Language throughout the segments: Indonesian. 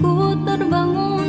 Ku terbangun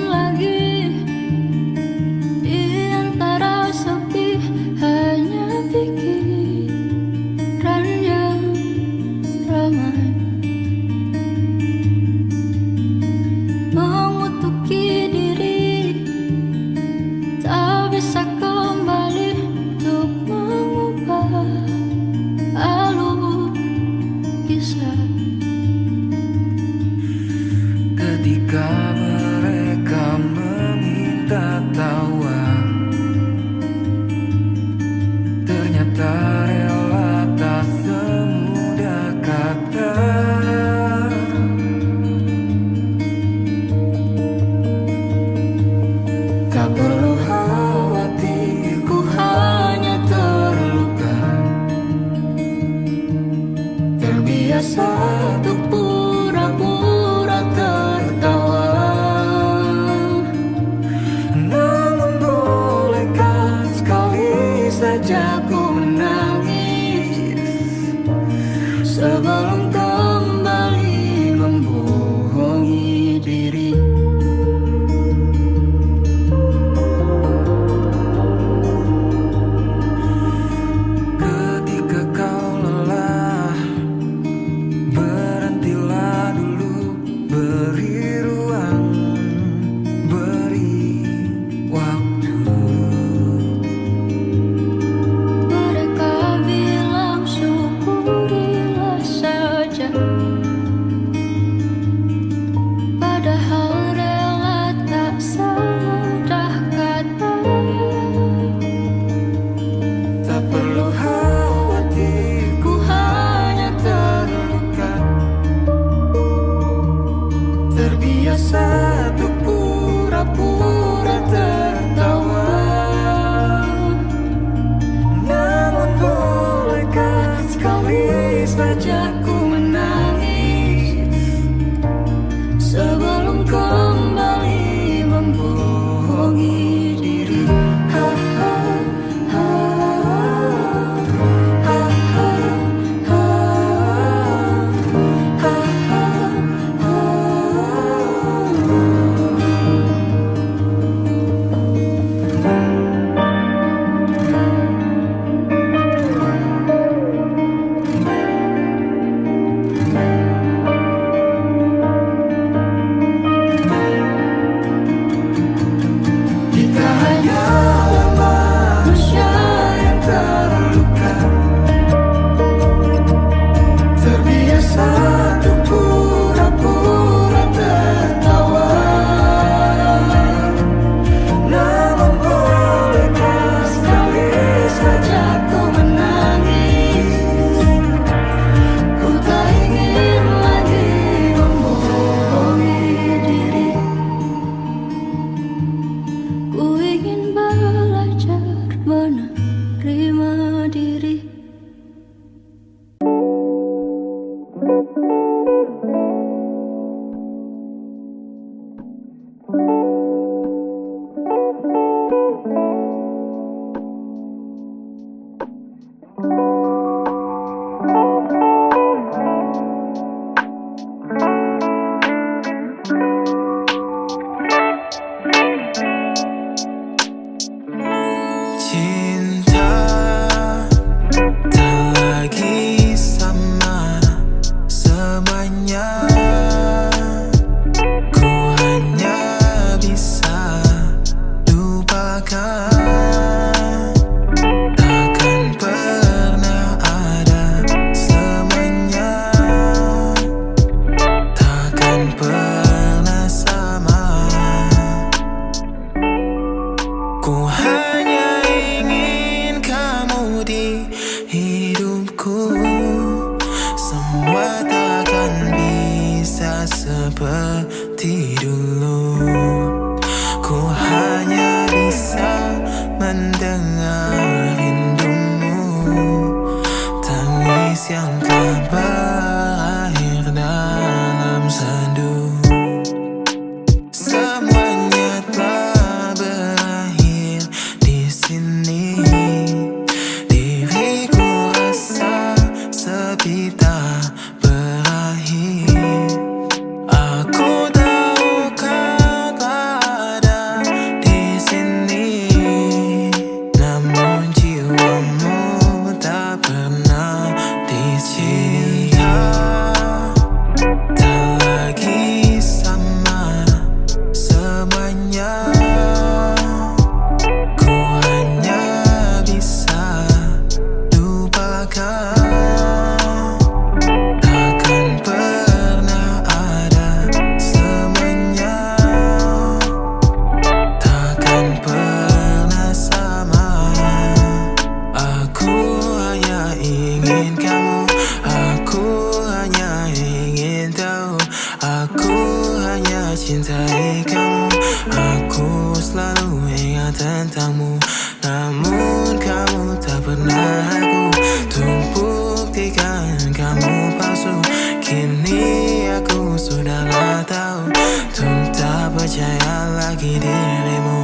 tentangmu. Namun kamu tak pernah aku untuk buktikan kamu palsu. Kini aku sudahlah tahu untuk tak percaya lagi dirimu.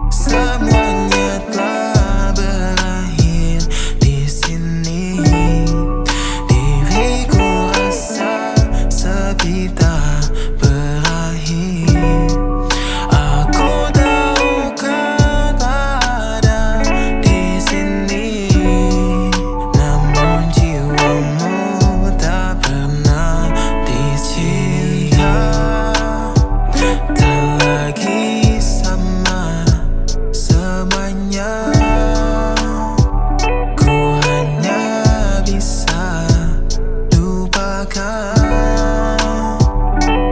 Semuanya telah berakhir di sini. Diriku rasa sepi tak berakhir. Aku tahu kau tak ada di sini, namun jiwamu tak pernah dicinta. Tak lagi sama semuanya. Ku hanya bisa lupakan.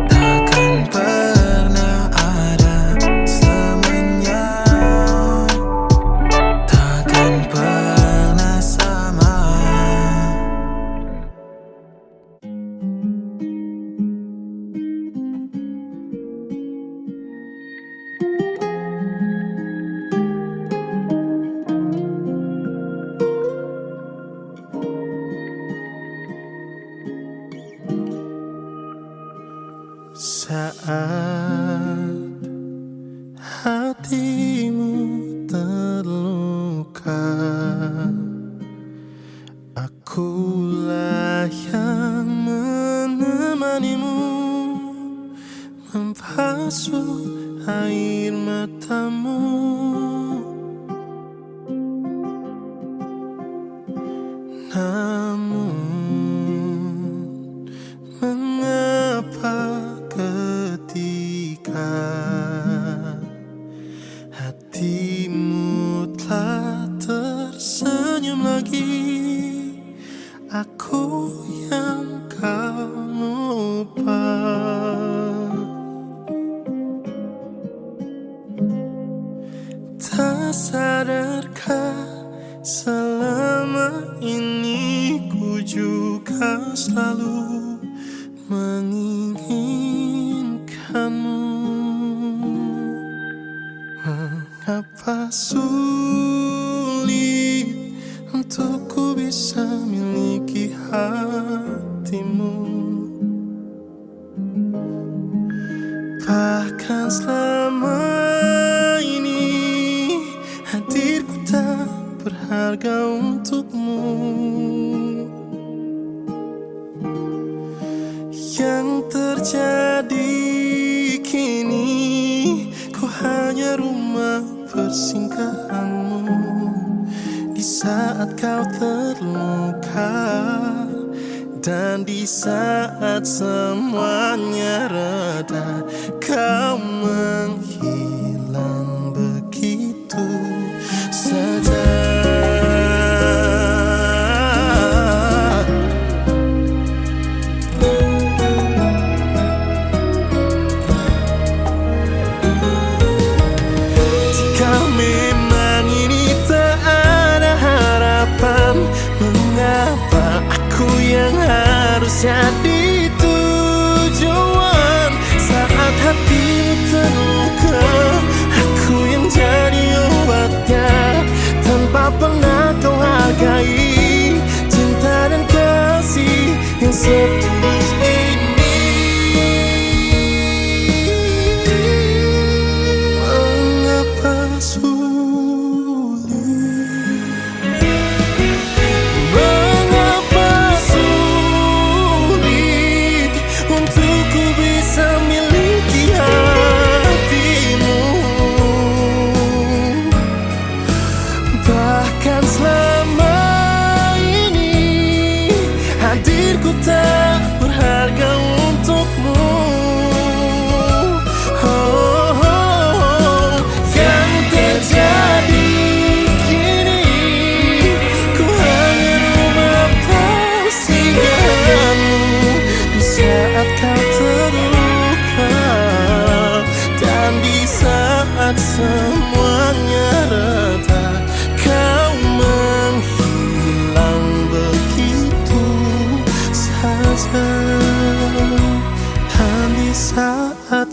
Takkan pernah ada semuanya. Takkan pernah sama. Saat hatimu terluka, akulah yang menemanimu, membasuh air matamu. Namun mengapa ketika hatimu telah tersenyum lagi, aku yang kau lupa. Tak sadarkah selama ini ku juga selalu menginginkanmu. Mengapa sulit untuk ku bisa miliki hatimu? Bahkan selama ini hadirku tak berharga untukmu. Yang terjadi kini, ku hanya rumah persinggahanmu. Di saat kau terluka dan di saat semuanya reda, kau menghilang begitu saja. Mengapa aku yang harus jadi tujuan saat hatimu terluka? Aku yang jadi obatnya tanpa pernah kau hargai cinta dan kasih yang setulus ini. Mengapa sulit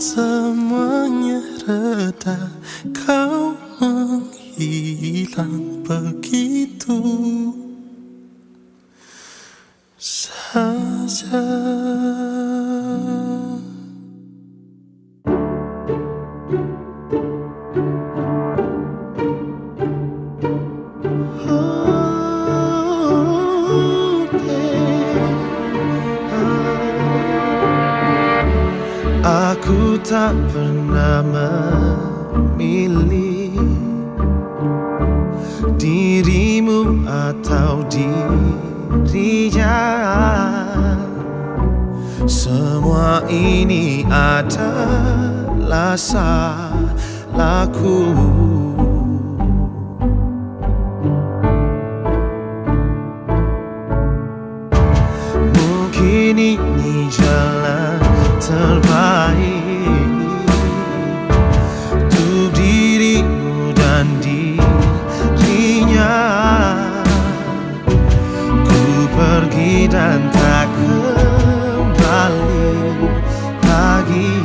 semuanya reda, kau menghilang begitu saja. Aku tak pernah memilih dirimu atau dirinya. Semua ini adalah salahku. Mungkin ini jalan terbaik untuk dirimu dan dirinya. Ku pergi dan tak kembali lagi.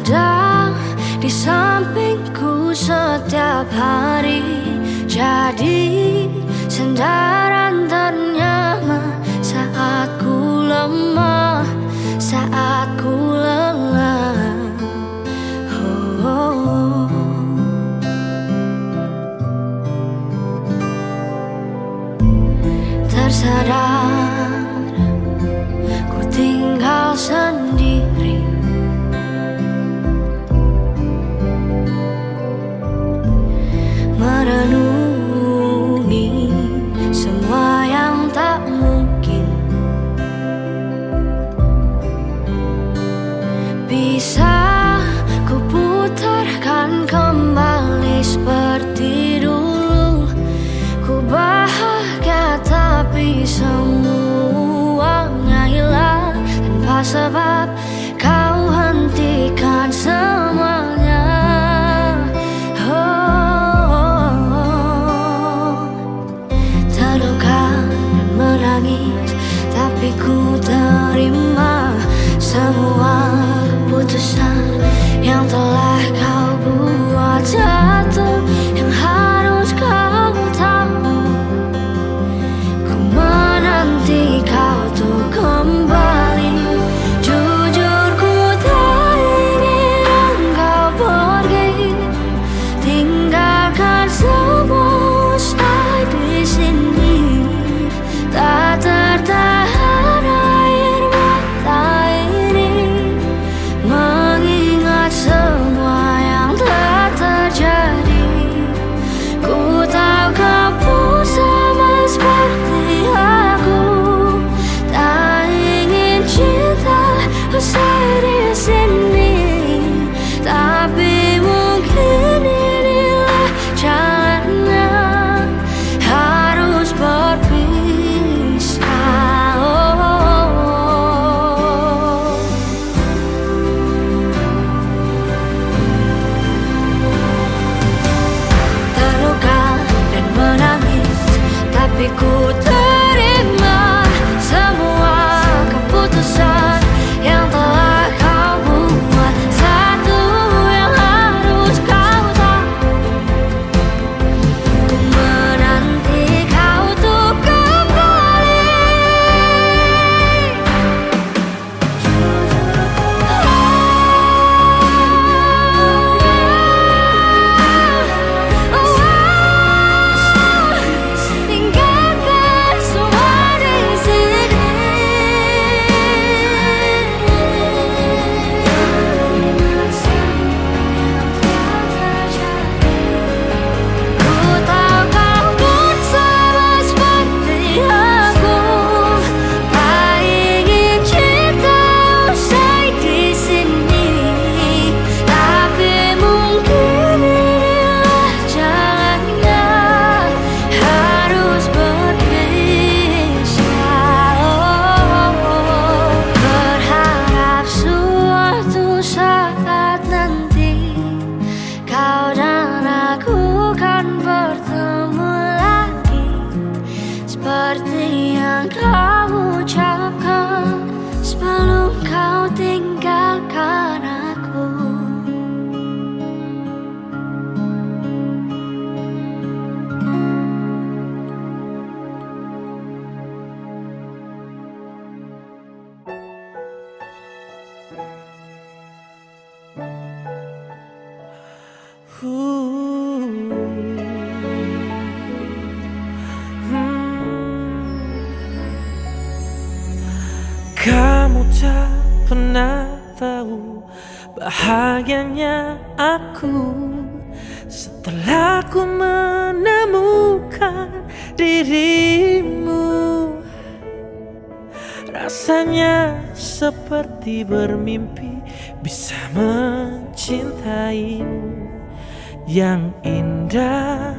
ada di sampingku setiap hari, jadi sandaran ternyaman saat ku lemah, saat ku lelah. Tersadar ku tinggal sendiri, merenungi semua yang tak mungkin bisa ku putarkan kembali seperti dulu. Ku bahagia tapi semuanya hilang tanpa sebab kau hentikan semuanya. Terluka dan menangis, tapi ku terima semua keputusan yang telah kau buat. Satu yang harus kau tahu, ku menanti kau tuh kembali. Jujur ku tak ingin engkau pergi, tinggalkan semua stay di sini. Tak tertahan air mata ini mengingat semua yang telah terjadi. Ku tahu kau pun sama seperti aku, tak ingin cinta usai di sini, tapi mungkin inilah jalannya, harus berpisah. Terluka dan menangis, tapi ku terima semua keputusan yang telah kau buat. Satu yang harus kau tahu, ku menanti kau tuh kembali. Tinggalkan semua di sini. Ku tahu kau pun sama seperti aku, tak ingin cinta usai di sini, tapi mungkin inilah jalannya, harus berpisah. Berharap suatu saat nanti kau dan aku kan bertemu lagi, seperti yang kau ucapkan sebelum kau tinggalkan aku. Kamu tak pernah tahu bahagianya aku setelah ku menemukan dirimu. Rasanya seperti bermimpi bisa mencintaimu yang indah.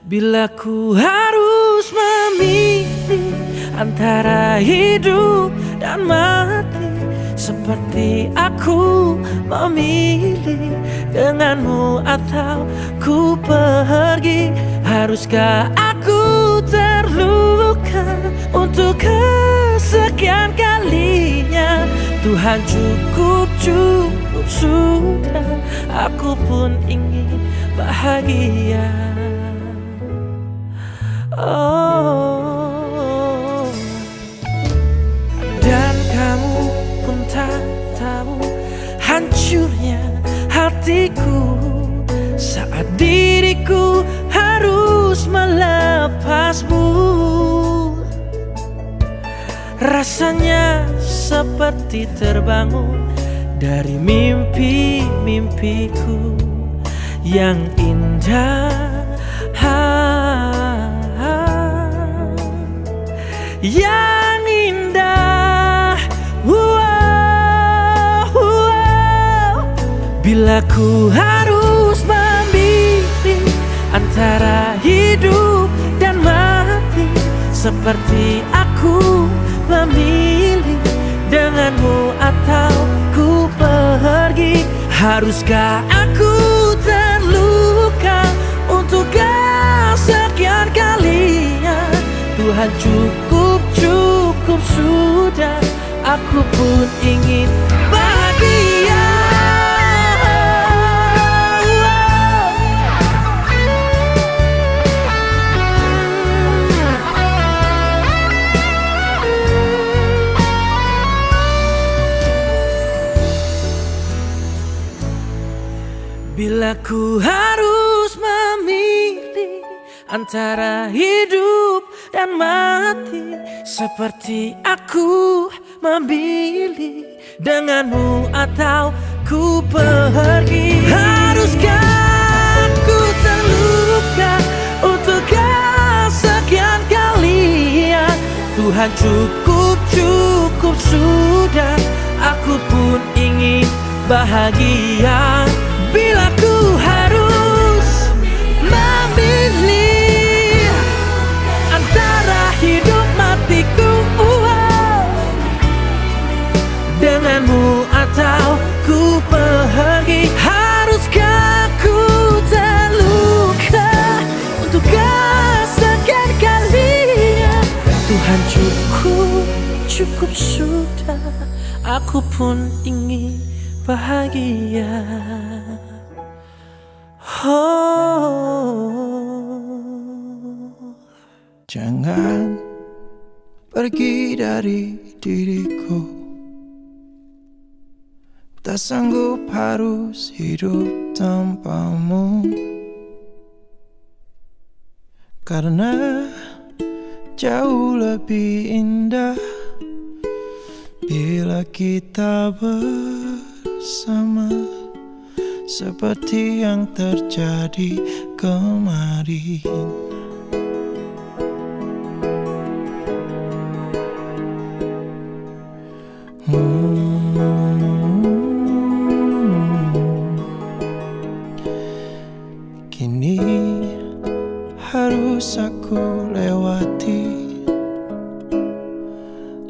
Bila ku harus memilih antara hidup dan mati, seperti aku memilih denganmu atau ku pergi. Haruskah aku terluka untuk kesekian kalinya. Tuhan cukup, cukup sudah. Aku pun ingin bahagia. Oh, dan kamu pun tak tahu hancurnya hatiku saat diriku harus melepasmu. Rasanya seperti terbangun dari mimpi-mimpiku yang indah, yang indah. Bila ku harus memilih antara hidup dan mati, seperti aku memilih denganmu atau ku pergi. Haruskah aku terluka untuk kesekian kalinya? Tuhan cukup, cukup sudah. Aku pun ingin bahagia. Bila ku harus memilih antara hidup dan mati, seperti aku memilih denganmu atau ku pergi. Haruskah ku terluka untuk kesekian kalinya? Tuhan cukup, cukup sudah. Aku pun ingin bahagia. Bila ku harus memilih antara hidup matiku, denganmu atau ku pergi. Haruskah ku terluka untuk kesekian kalinya? Tuhan cukup, cukup sudah. Aku pun ingin bahagia. Jangan pergi dari diriku. Tak sanggup harus hidup tanpamu, karena jauh lebih indah bila kita bersama, seperti yang terjadi kemarin. Kini harus aku lewati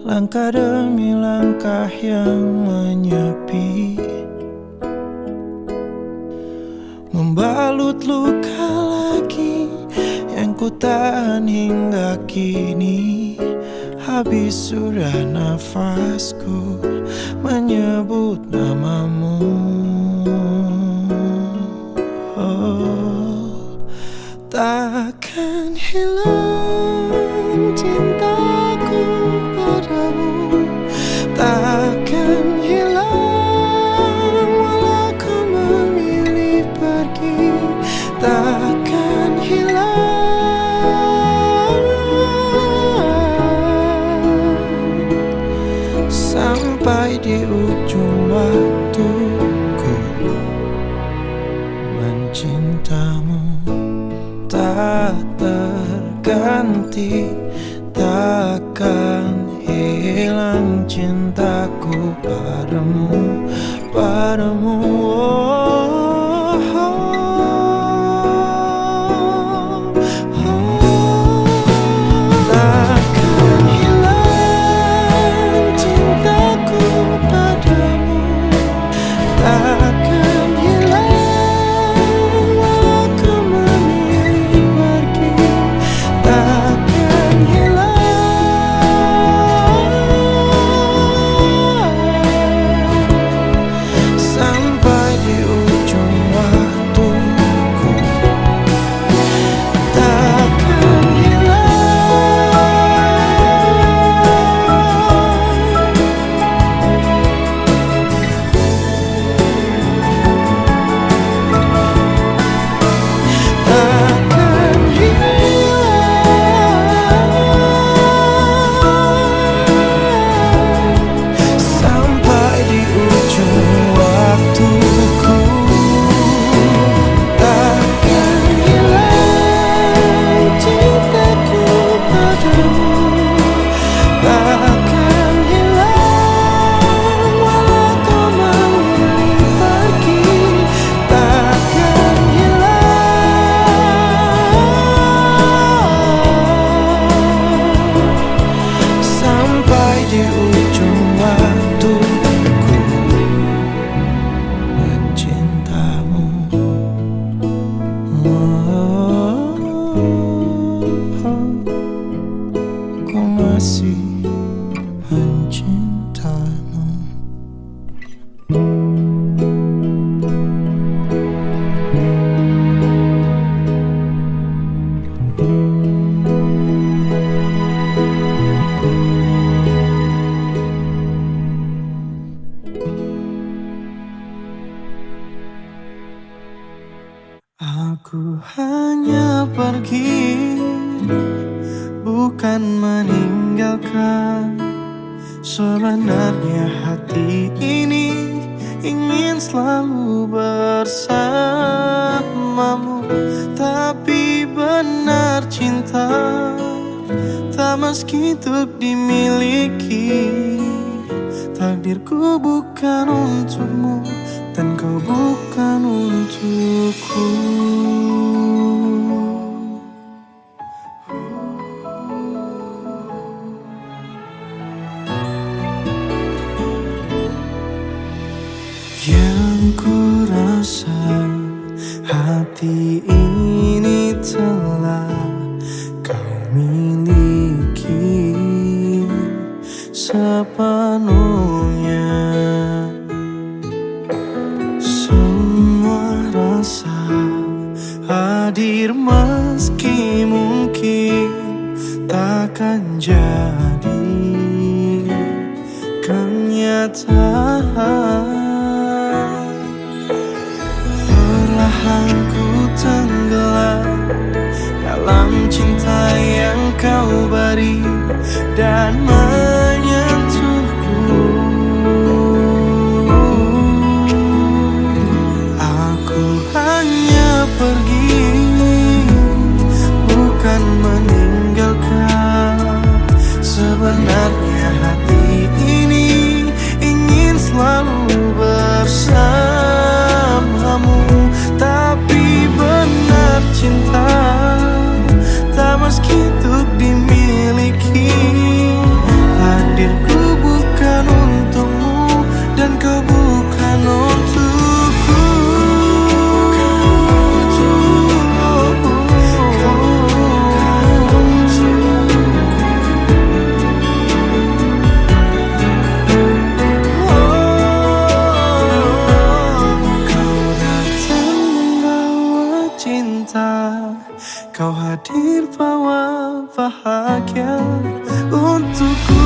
langkah demi langkah yang menyepi, membalut luka lagi yang ku tahan hingga kini. Habis sudah nafasku menyebut namamu. Oh, takkan hilang cintaku padamu, takkan hilang walau kau memilih pergi, takkan hilang sampai di ujung waktuku. Mencintamu tak terganti, takkan hilang cintaku padamu, padamu. Takkan hilang cintaku padamu, takkan hilang walau kau memilih pergi, takkan hilang masih mencintaimu. Aku hanya pergi, bukan meninggalkan. Sebenarnya hati ini ingin selalu bersamamu. Tapi benar cinta tak meski untuk dimiliki. Takdirku bukan untukmu dan kau bukan untukku. Yang ku rasa hati ini telah kau miliki sepenuhnya. Semua rasa hadir meski mungkin takkan jadi kenyataan. Perlahan ku tenggelam dalam cinta yang kau beri dan menyentuhku. Aku hanya pergi, bukan meninggalkan. Sebenarnya hati ini ingin selalu bersamamu. Tapi benar cinta tak meski untuk dimiliki. Takdirku bukan untukmu dan kau bukan untukku. Kau hadir bawa bahagia untukku.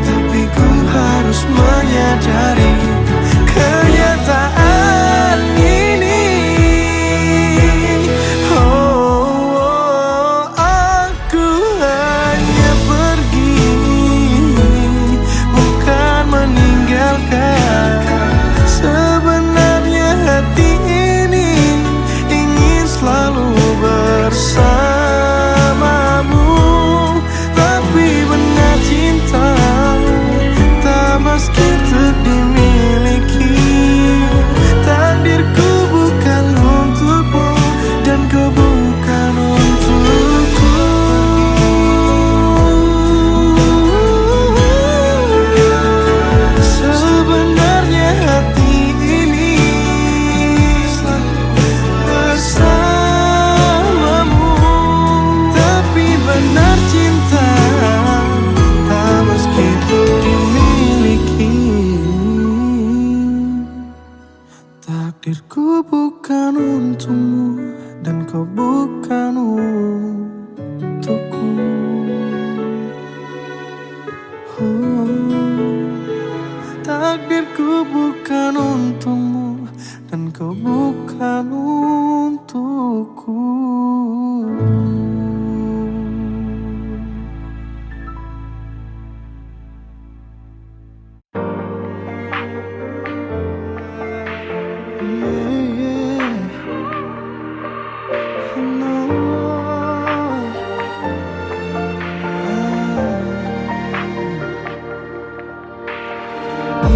Tapi ku harus menyadari kenyataan ini. Aku hanya pergi, bukan meninggalkan. Sebenarnya hati selalu bersamamu. Tapi benar cinta tak meski untuk dimiliki. Takdirku bukan untukmu dan kau bukan untukku. Sebenarnya hati ini selalu bersamamu. Benar cinta tak meski dimiliki. Takdirku bukan untukmu dan kau bukan untukku. Takdirku bukan untukmu dan kau bukan untukku.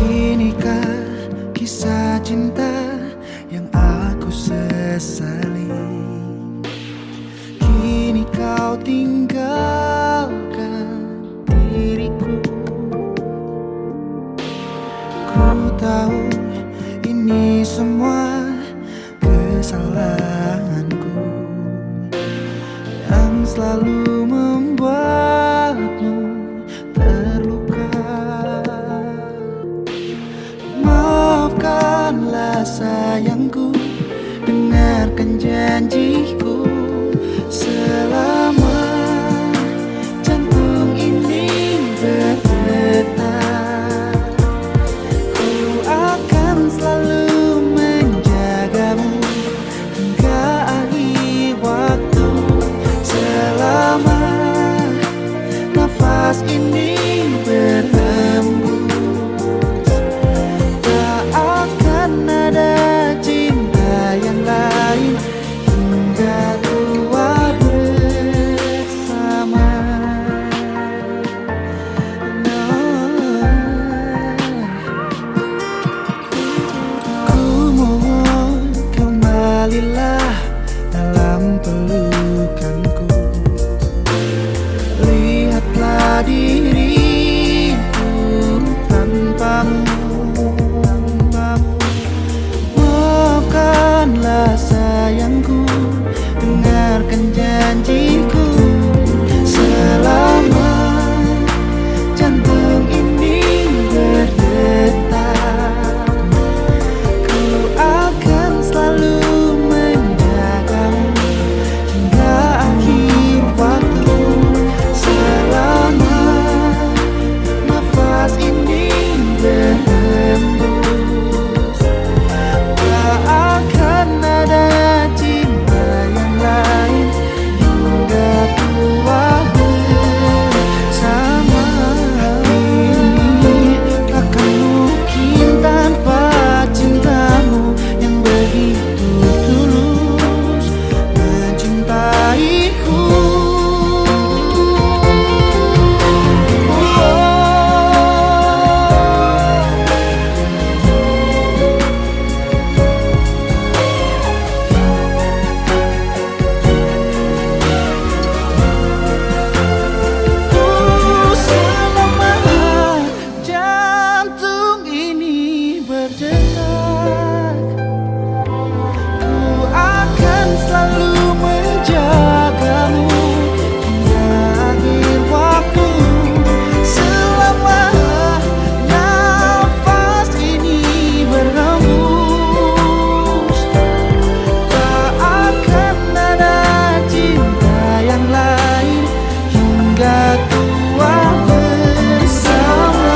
Inikah kisah cinta yang aku sesali? Kini kau tinggalkan diriku. Ku tahu ini semua kesalahanku yang selalu membuatmu terluka. Maafkanlah sayangku, dengarkan janjiku. Selama jantung ini berdetak, ku akan selalu menjagamu hingga akhir waktu. Selama nafas ini berhembus, tak akan ada cinta yang lain hingga tua bersama. Ku mohon kembalilah dalam pelukanku. Lihatlah diriku tanpamu. Maafkanlah sayangku, dengarkan janjiku. Selama jantung ini berdetak, ku akan selalu menjagamu hingga akhir waktu. Selama nafas ini berhembus, tak akan ada cinta yang lain hingga tua bersama. Ini takkan mungkin tanpa cintamu yang begitu tulus mencintaiku. Selama jantung ini berdetak, ku akan selalu menjagamu hingga akhir waktu. Selama nafas ini berhembus, tak akan ada cinta yang lain hingga tua bersama.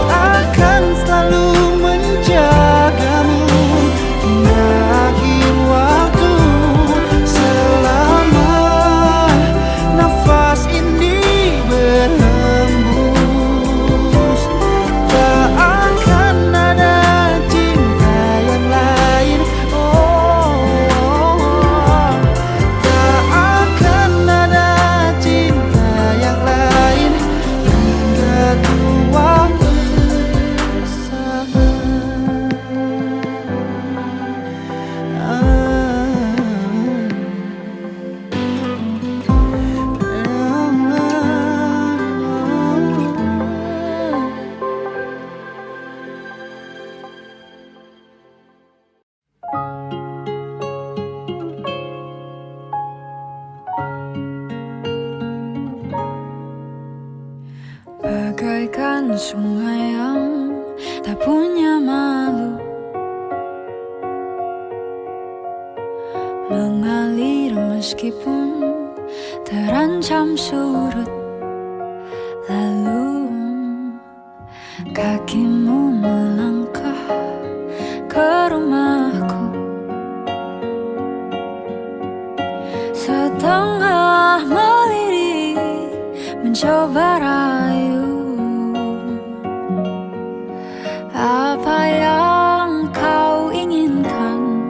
Akan selalu menjagamu hingga akhir waktu. Selama nafas ini berhembus, tak akan ada cinta yang lain. Tak akan ada cinta yang lain hingga tua bersama. Bagaikan sungai yang tak punya malu, mengalir meskipun terancam surut. Lalu kakimu melangkah ke rumahku, setengah melirik mencoba rayu. Apa yang kau inginkan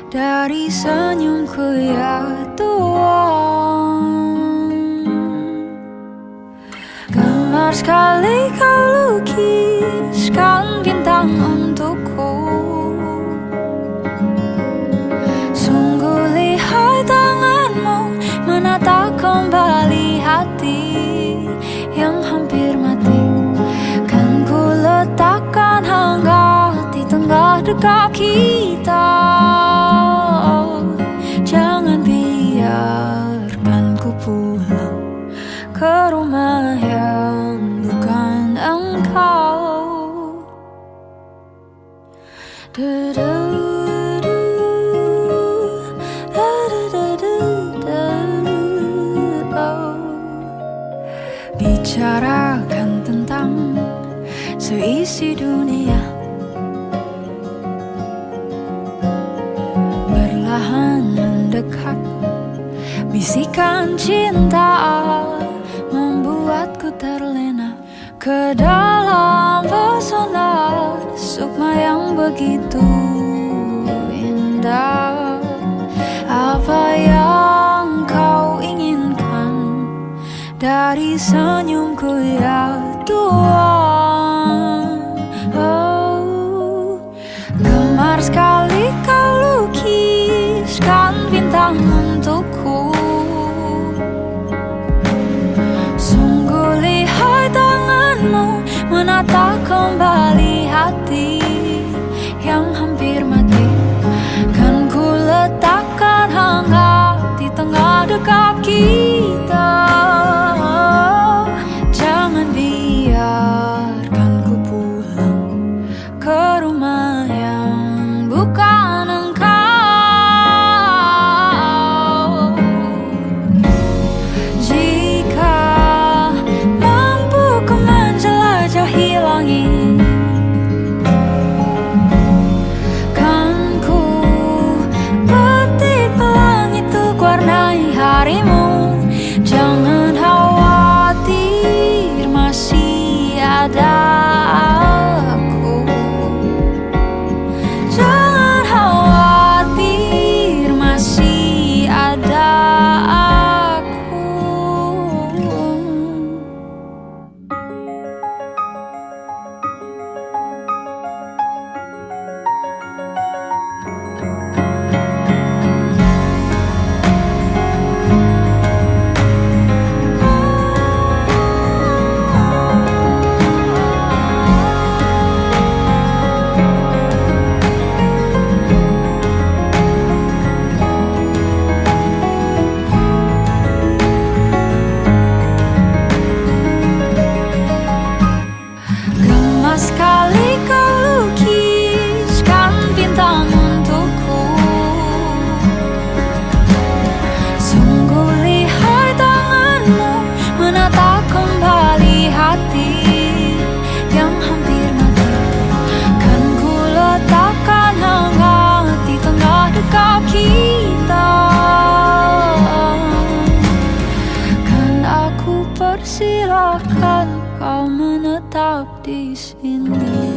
dari senyumku ya Tuhan? Gemar sekali kau lukiskan bintang untukku. Sungguh lihai tanganmu menata kembali hati yang hampir mati. Kan ku letakkan hangga di tengah dekat kita. Jangan biarkan ku pulang ke rumah yang bukan engkau. Bicarakan tentang seisi dunia, perlahan mendekat. Bisikan cinta membuatku terlena ke dalam pesona sukma yang begitu indah. Apa yang kau inginkan dari senyumku ya Tuhan? Oh, gemar sekali kau lukiskan bintang untukku. Sungguh lihai tanganmu menata kembali hati yang hampir mati. Kan ku letakkan hangat di tengah dekat kita. Jangan biarkan ku pulang ke rumah yang bukan engkau. Jika mampu ku menjelajahi langit, kan ku petik pelangi untuk warnai harimu. Jangan khawatir, masih ada aku. Jangan khawatir, masih ada aku. Gemas sekali kau lukiskan bintang untukku. Sungguh lihai tanganmu menata kembali hati yang hampir mati. Kan ku letakkan hangat di tengah dekat kita. Kan aku persilahkan kau menetap di sini.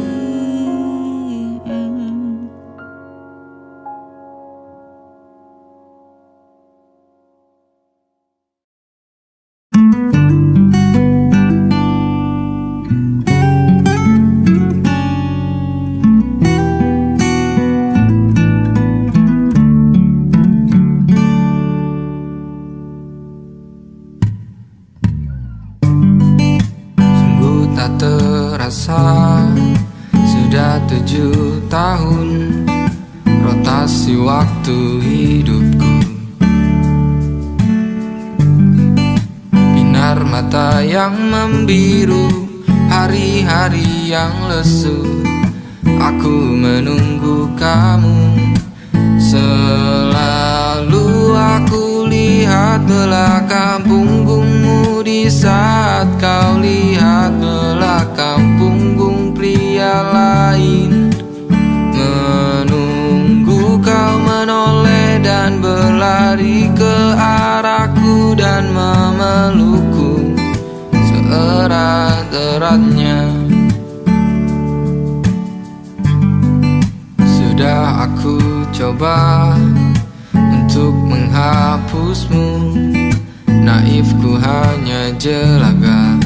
Sungguh tak terasa sudah 7 tahun rotasi waktu hidupku. Binar mata yang membiru, hari-hari yang lesu. Aku menunggu kamu. Selalu aku lihat belakang punggungmu di saat kau lihat belakang punggung pria lain. Menunggu kau menoleh dan berlari ke arahku dan memelukku seerat-eratnya. Sudah aku coba untuk menghapusmu, naifku hanya jelaga.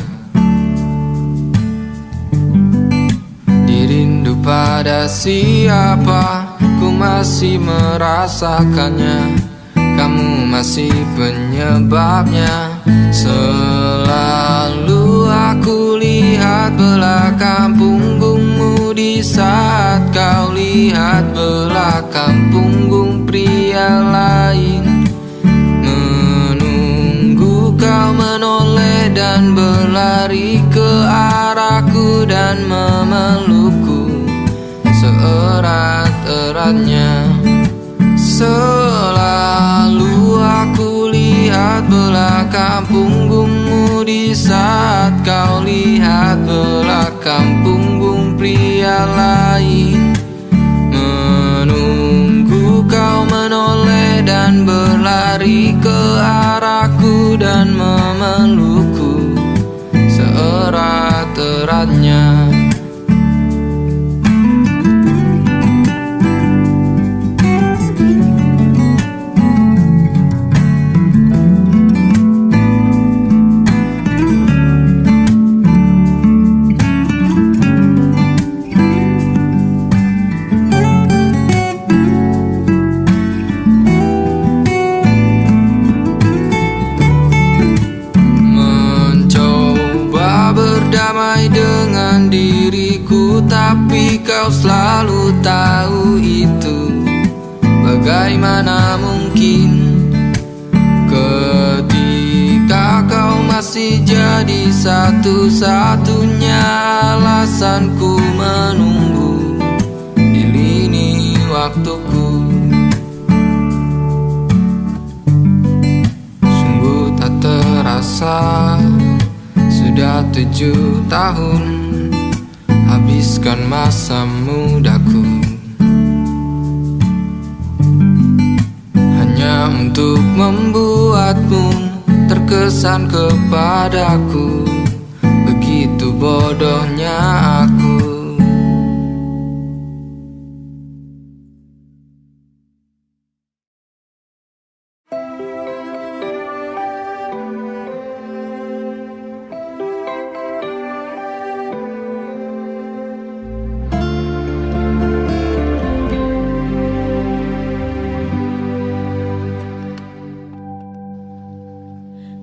Dirindu pada siapa, ku masih merasakannya. Kamu masih penyebabnya. Selalu aku lihat belakang punggungmu di saat kau lihat lihat belakang punggung pria lain, menunggu kau menoleh dan berlari ke arahku dan memelukku seerat-eratnya. Selalu aku lihat belakang punggungmu di saat kau lihat belakang punggung pria lain, menunggu kau menoleh dan berlari ke arahku dan memelukku seerat-eratnya. Berdamai dengan diriku, tapi kau selalu tahu itu. Bagaimana mungkin ketika kau masih jadi satu-satunya alasanku menunggu di lini waktuku. Sungguh tak terasa sudah 7 tahun habiskan masa mudaku hanya untuk membuatmu terkesan kepadaku. Begitu bodohnya aku.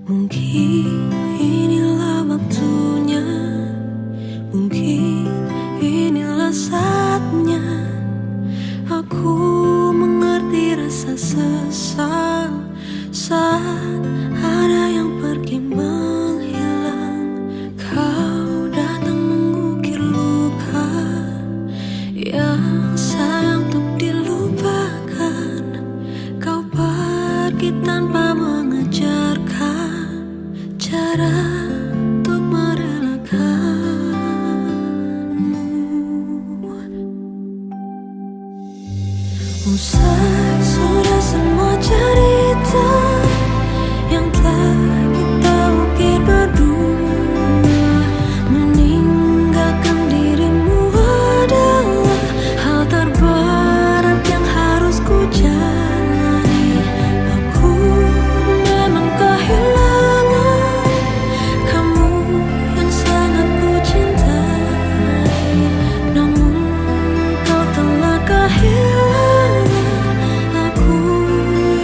Mungkin inilah waktunya, mungkin inilah saatnya aku mengerti rasa sesal saat ada yang pergi menghilang. Kau datang mengukir luka yang sayang untuk dilupakan. Kau pergi tanpa mengejarkan cara untuk merelakanmu. Usai sudah semua cerita yang telah kita ukir berdua, meninggalkan dirimu adalah hal terberat yang harus ku jalani. Aku memang kehilangan kamu yang sangat ku cintai, namun kau telah kehilangan aku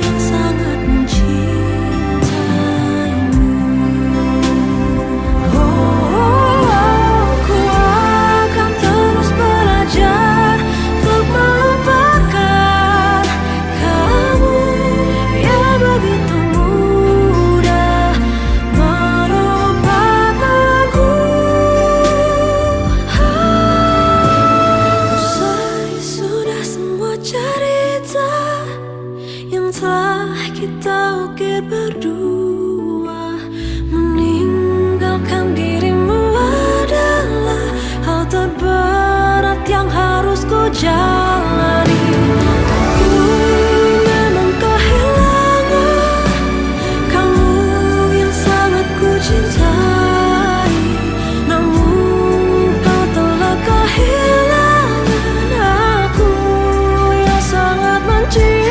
yang sangat mencintaimu. Ku akan terus belajar untuk melupakan kamu yang begitu mudah melupakanku. Usai sudah semua cerita yang telah kita ukir berdua, meninggalkan dirimu adalah hal terberat yang harus ku jalani. Aku memang kehilangan kamu yang sangat ku cintai, namun kau telah kehilangan aku yang sangat mencintaimu.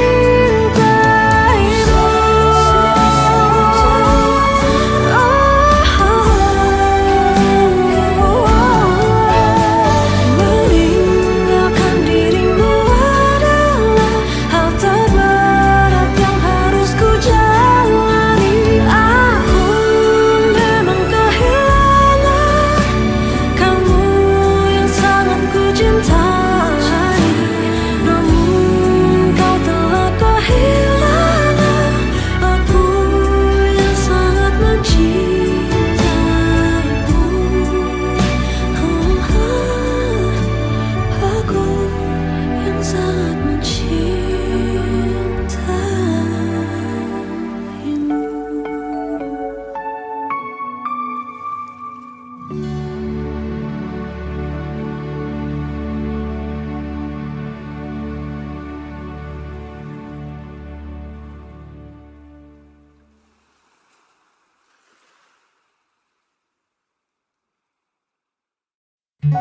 Temanku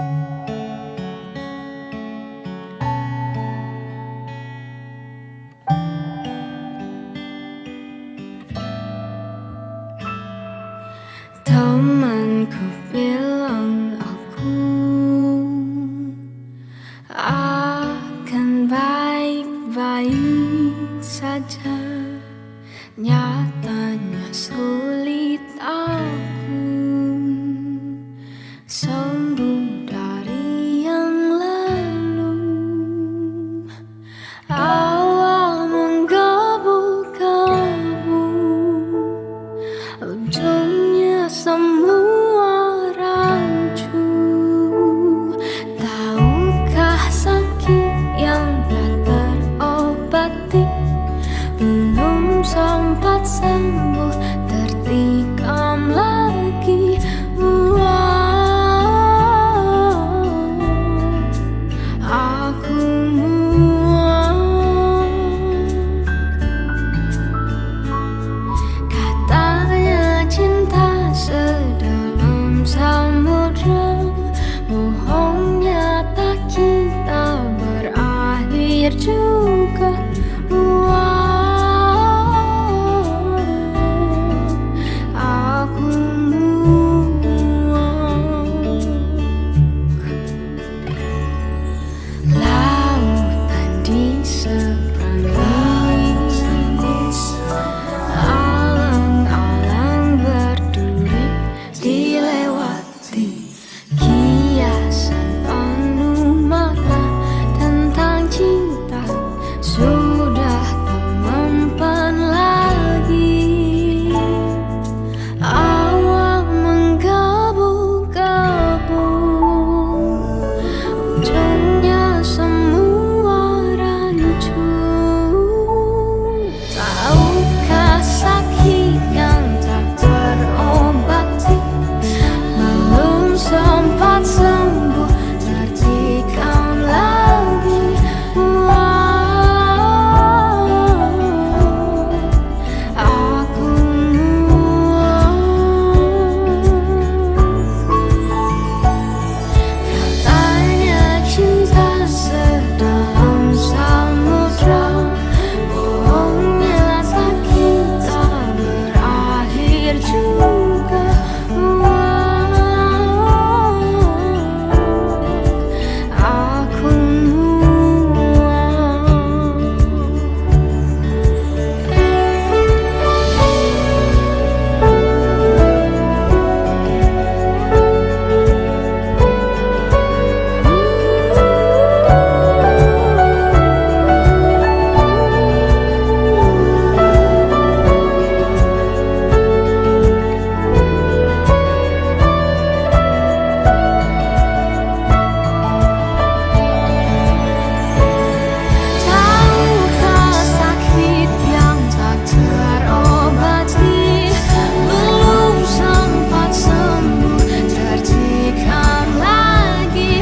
bilang aku akan baik-baik saja. Nyatanya sulit aku sembuh dari yang lalu. Awal menggebu-gebu, ujungnya semua rancu. Tahukah sakit yang tak terobati belum sempat sembuh tertikam lagi. Aku muak. Katanya cinta sedalam samudra, bohongnya tak kita berakhir juga. Aku muak. Lautan di seberang, alang-alang berduri dilewati, kiasan penuh makna tentang cinta sudah tak mempan lagi. Awal menggebu-gebu, ujungnya semua rancu. Tahukah sakit yang tak terobati belum sempat sembuh tertikam lagi. Aku muak. Katanya cinta sedalam samudra, bohongnya tak kita berakhir juga. Aku tahukah sakit yang tak terobati belum sempat sembuh tertikam lagi.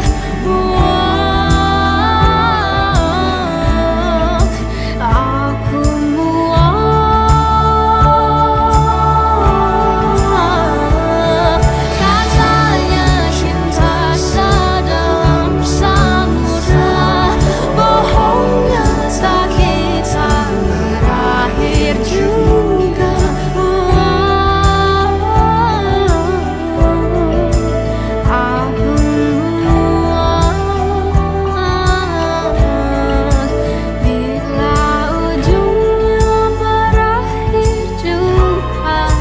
Aku muak. Katanya cinta sedalam samudra, bohongnya tak kita berakhir juga. Aku muak. Bila ujungnya berakhir juga.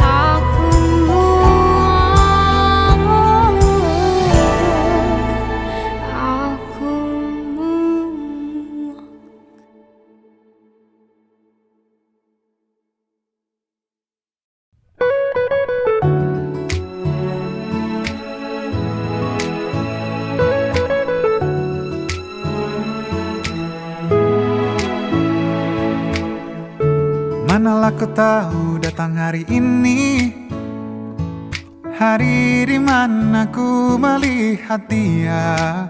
Aku muak. Aku muak. Manalah kau tahu datang hari ini, hari di mana ku melihat dia,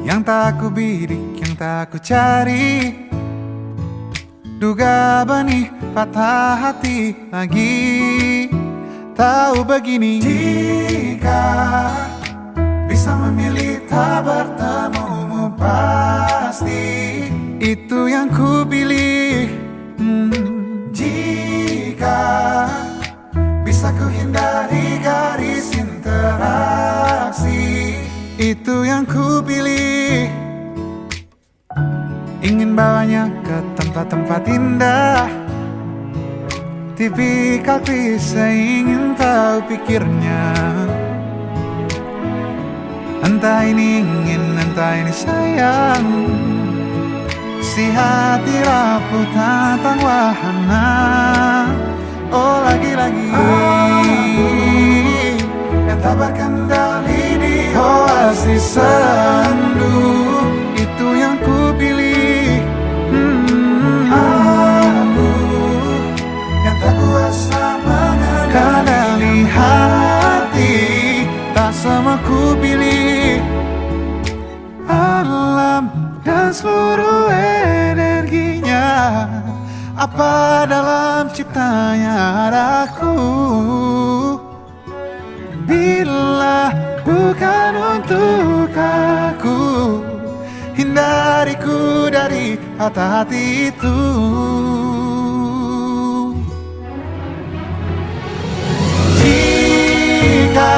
yang tak ku bidik, yang tak ku cari. Duga benih patah hati lagi. tahu begini. Jika bisa memilih tak bertemumu, pasti itu yang ku pilih. Jika bisa ku hindari garis interaksi, itu yang ku pilih. Ingin bawanya ke tempat-tempat indah, tipikal klise ingin tahu pikirnya. Entah ini ingin, entah ini sayang, si hati rapuh tantang wahana. Oh lagi-lagi aku yang tak berkendali di oasis sendu, itu yang ku pilih. Aku yang tak kuasa mengendali hati, tak sama ku pilih. Alam dan seluruh energinya, apa dalam ciptanya adaku. Bila bukan untuk aku, hindariku dari hati-hati itu. Jika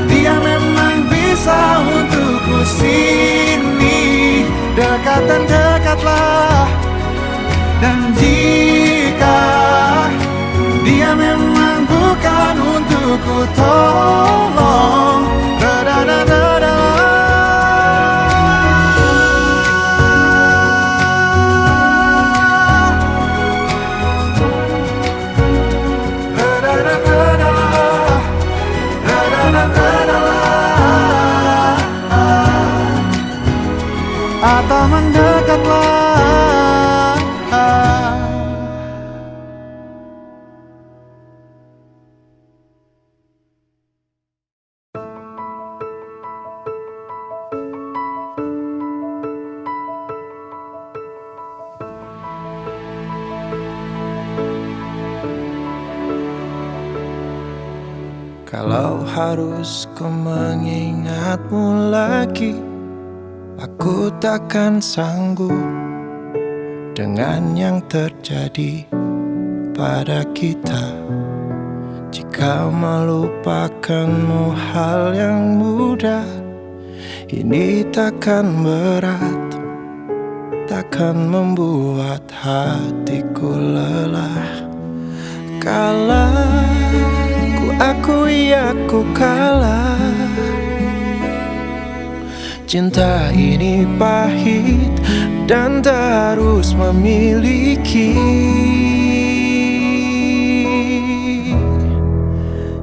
dia memang bisa untukku sini, dekat dan dekatlah. Dan jika dia memang bukan untukku, tolong da-da-da-da-da. Atau mendekatlah. Kalau harus ku mengingatmu lagi, aku takkan sanggup dengan yang terjadi pada kita. Jika melupakanmu hal yang mudah, ini takkan berat, takkan membuat hatiku lelah. Kalah, ku akui aku kalah. Cinta ini pahit dan terus memiliki.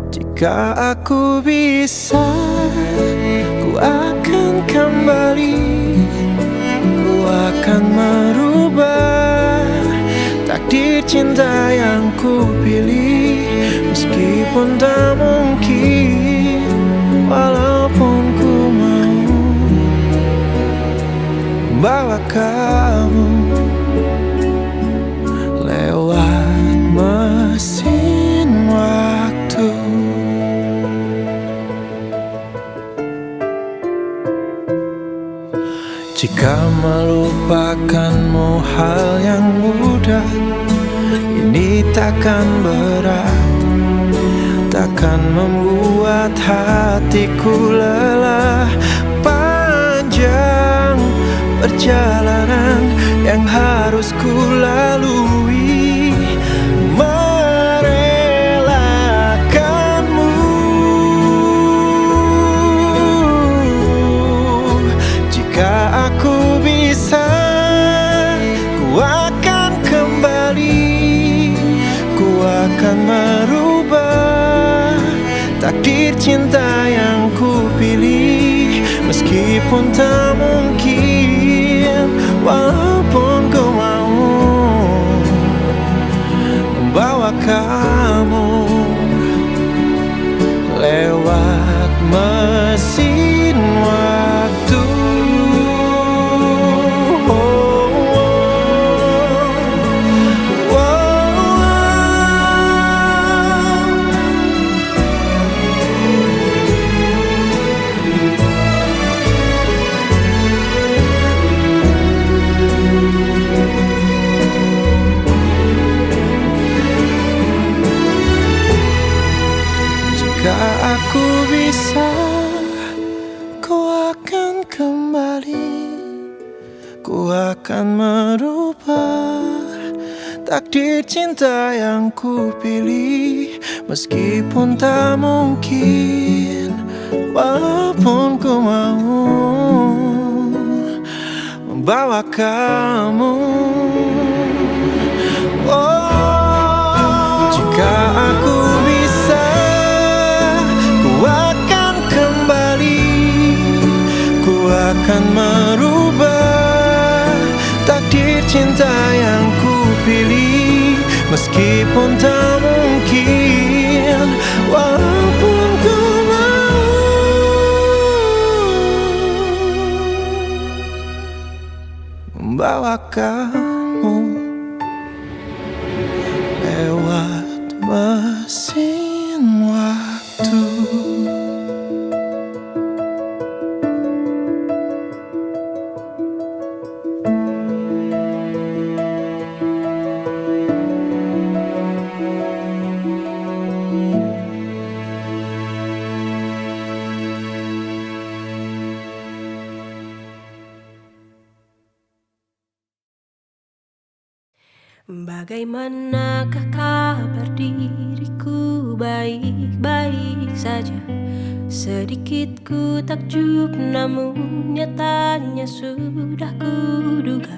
Jika aku bisa, ku akan kembali. Ku akan merubah takdir cinta yang ku pilih. Meskipun tak mungkin, walaupun ku mau bawa kamu lewat mesin waktu. Jika melupakanmu hal yang mudah, ini takkan berat, takkan membuat hatiku lelah. Panjang perjalanan yang harus ku lalui, merelakanmu. Jika aku bisa, ku akan kembali. Ku akan merubah takdir cinta yang ku pilih. Meskipun tak mungkin, walaupun ku mau membawa kamu lewat mesin waktu. kembali, ku akan merubah takdir cinta yang ku pilih. Meskipun tak mungkin, walaupun ku mau membawa kamu. Oh, jika aku bisa, ku akan kembali, ku akan merubah takdir cinta yang ku pilih. Meskipun tak mungkin, walaupun ku mau membawa kamu lewat mesin waktu. Bagaimanakah kabar diriku? Baik-baik saja. Sedikit ku takjub, namun nyatanya sudah kuduga.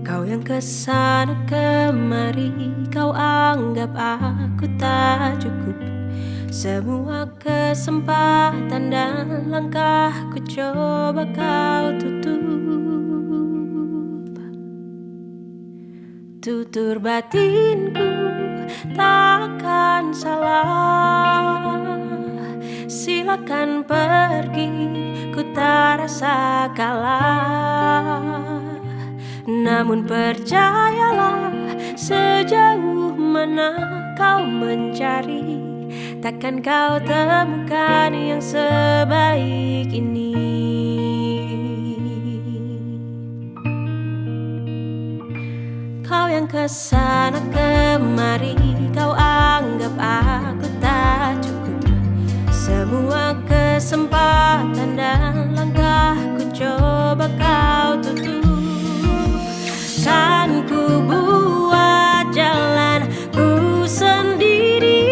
Kau yang kesana kemari, kau anggap aku tak cukup. Semua kesempatan dan langkah ku coba kau tutup. Tutur batinku takkan salah. Silakan pergi, ku tak rasa kalah. Namun percayalah, sejauh mana kau mencari, takkan kau temukan yang sebaik ini. Kau yang kesana kemari, kau anggap aku tak cukup. Semua kesempatan dan langkah ku coba kau tutup. Kan ku buat jalan ku sendiri.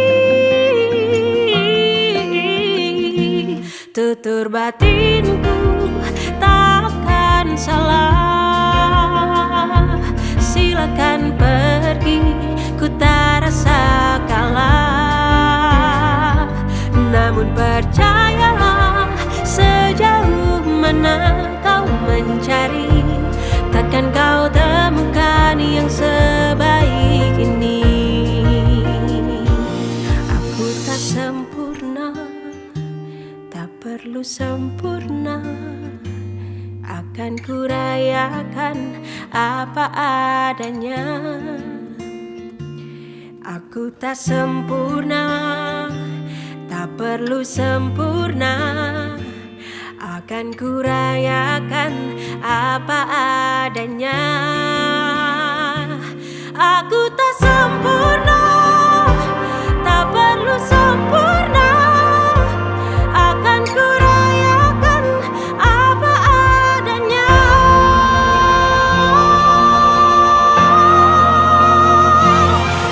Tutur batinku takkan salah. Silakan pergi, ku tak rasa kalah. Namun percayalah, sejauh mana kau mencari, takkan kau temukan yang sebaik ini. Aku tak sempurna, tak perlu sempurna. Akan ku rayakan apa adanya. Aku tak sempurna, tak perlu sempurna. Akan ku rayakan apa adanya. Aku tak sempurna, tak perlu sempurna. Akan ku rayakan apa adanya.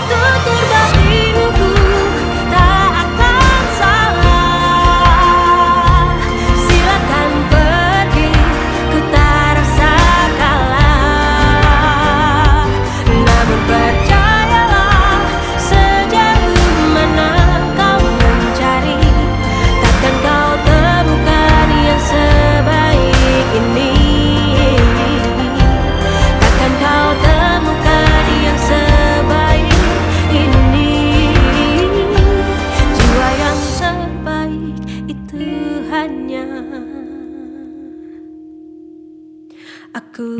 Tutur batinku tak akan salah. Silakan pergi, ku tak rasa kalah. Namun percayalah, sejauh mana kau mencari, takkan kau temukan yang sebaik ini. Takkan kau temukan yang sebaik ini. Jiwa yang terbaik itu hanya aku.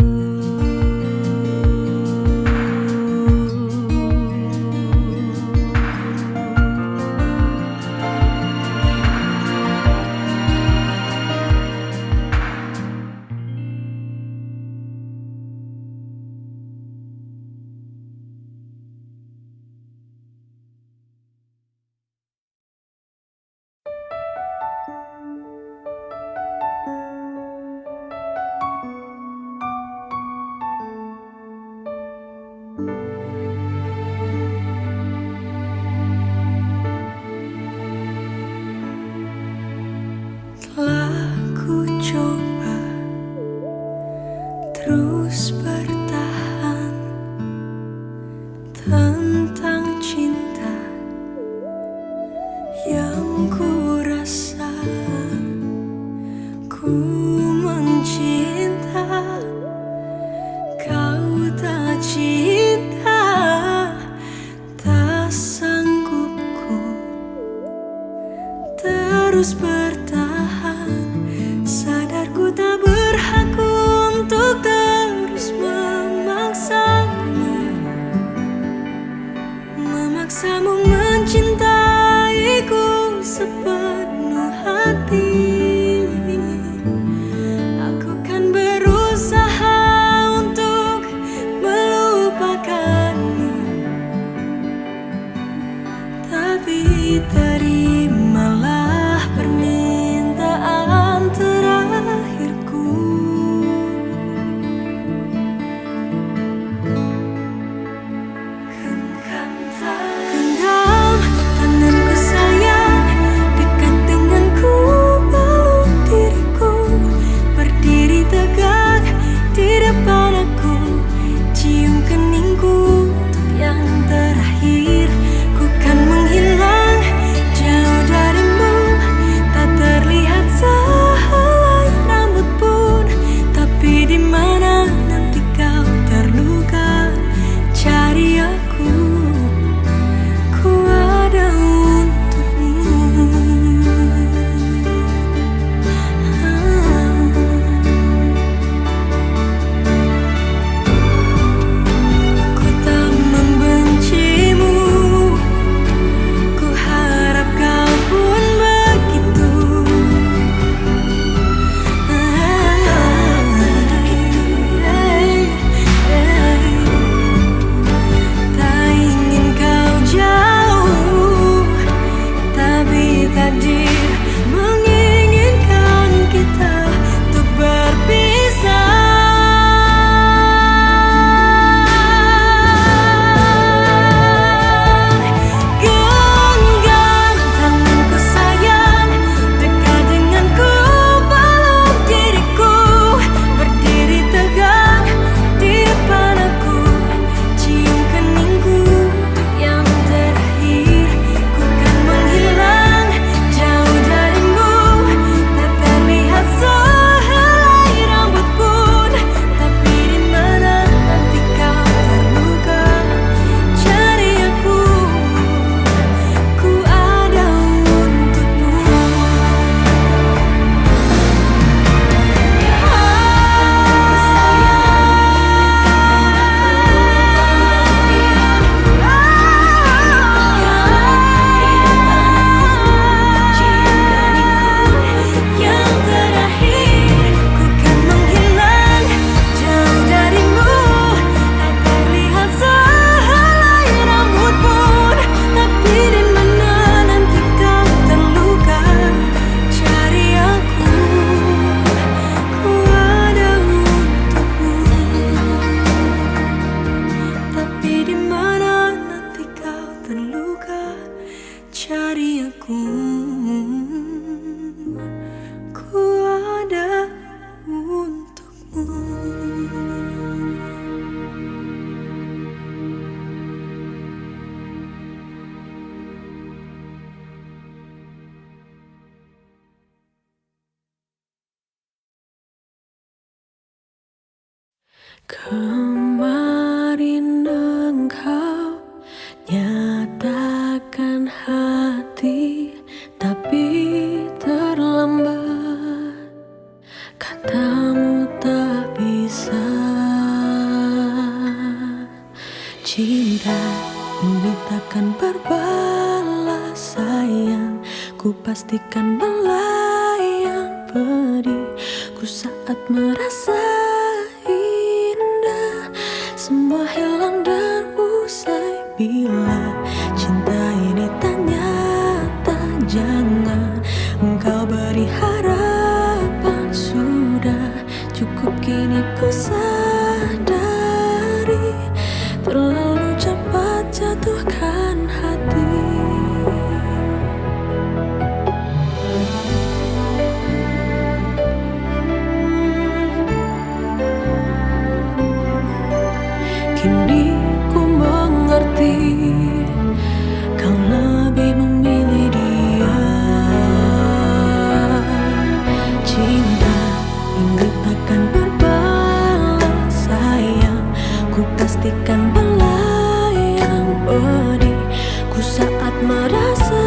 Kemarin engkau nyatakan hati, tapi terlambat. Katamu tak bisa. Cinta ini takkan berbalas sayang, ku pastikan melayang pedihku saat merasa indah. Semua hilang dan usai bila cinta ini tak nyata. Jangan engkau beri harapan, sudah cukup kini ku sadari terlalu cepat jatuhkan hati. Kini ku mengerti, kau lebih memilih dia. Cinta ini takkan berbalas sayang, ku pastikan melayang pedihku saat merasa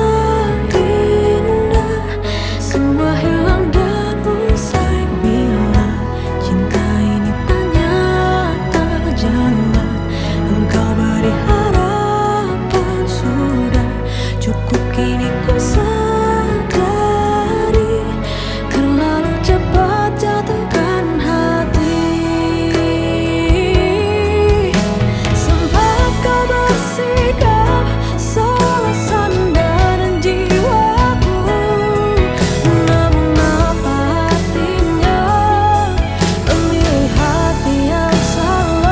indah. Semua hilang dan usai bila cinta ini tak nyata. Jangan engkau beri harapan, sudah cukup kini ku sadari terlalu cepat jatuhkan hati. Sempat kau bersikap salah sandaran jiwaku, namun apa artinya memilih hati yang salah.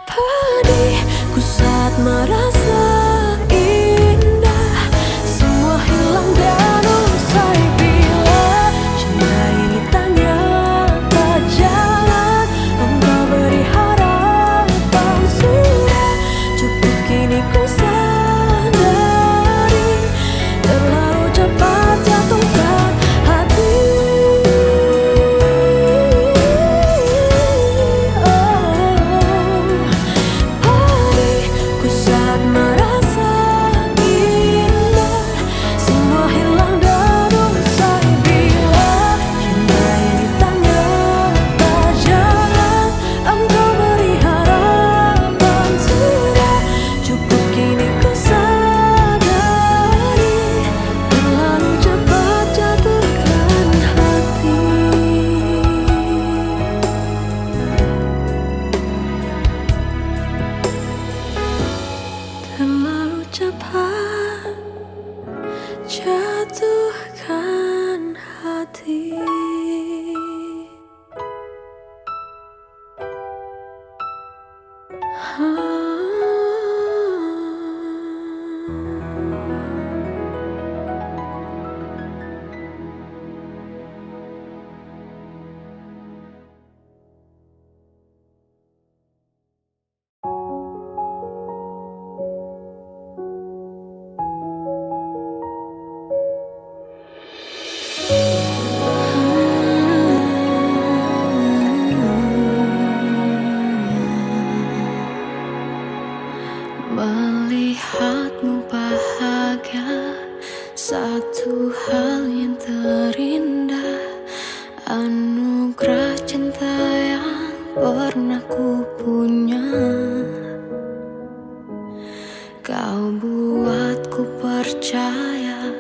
Pedihku saat merasa indah, semua hilang dan usai bila cinta ini tak nyata. Jangan engkau beri harapan, sudah cukup kini ku sadari terlalu cepat jatuhkan hati. Pedihku saat merasa indah, semua hilang dan usai bila cinta ini tak nyata. Jangan engkau beri harapan, sudah cukup kini ku sadari terlalu cepat jatuhkan hati. Terlalu cepat jatuhkan hati. Melihatmu bahagia, satu hal yang terindah, anugerah cinta yang pernah ku punya. Kau buatku percaya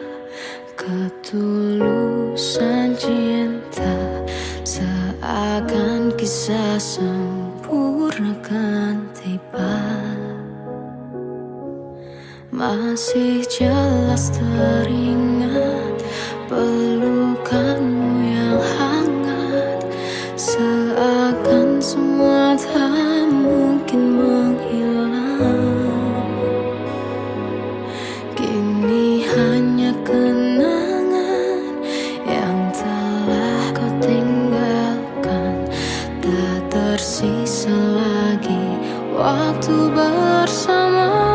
ketulusan cinta, seakan kisah sempurna kan tiba. Masih jelas teringat pelukanmu yang hangat, seakan semua tak mungkin menghilang. Kini hanya kenangan yang telah kau tinggalkan, tak tersisa lagi waktu bersama.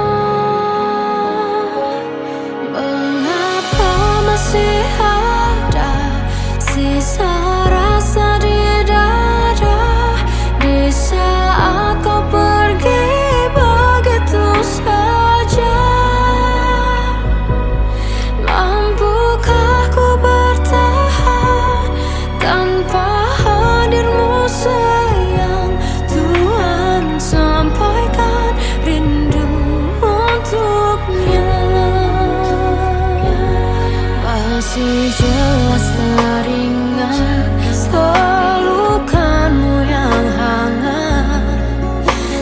jelas teringat pelukanmu yang hangat,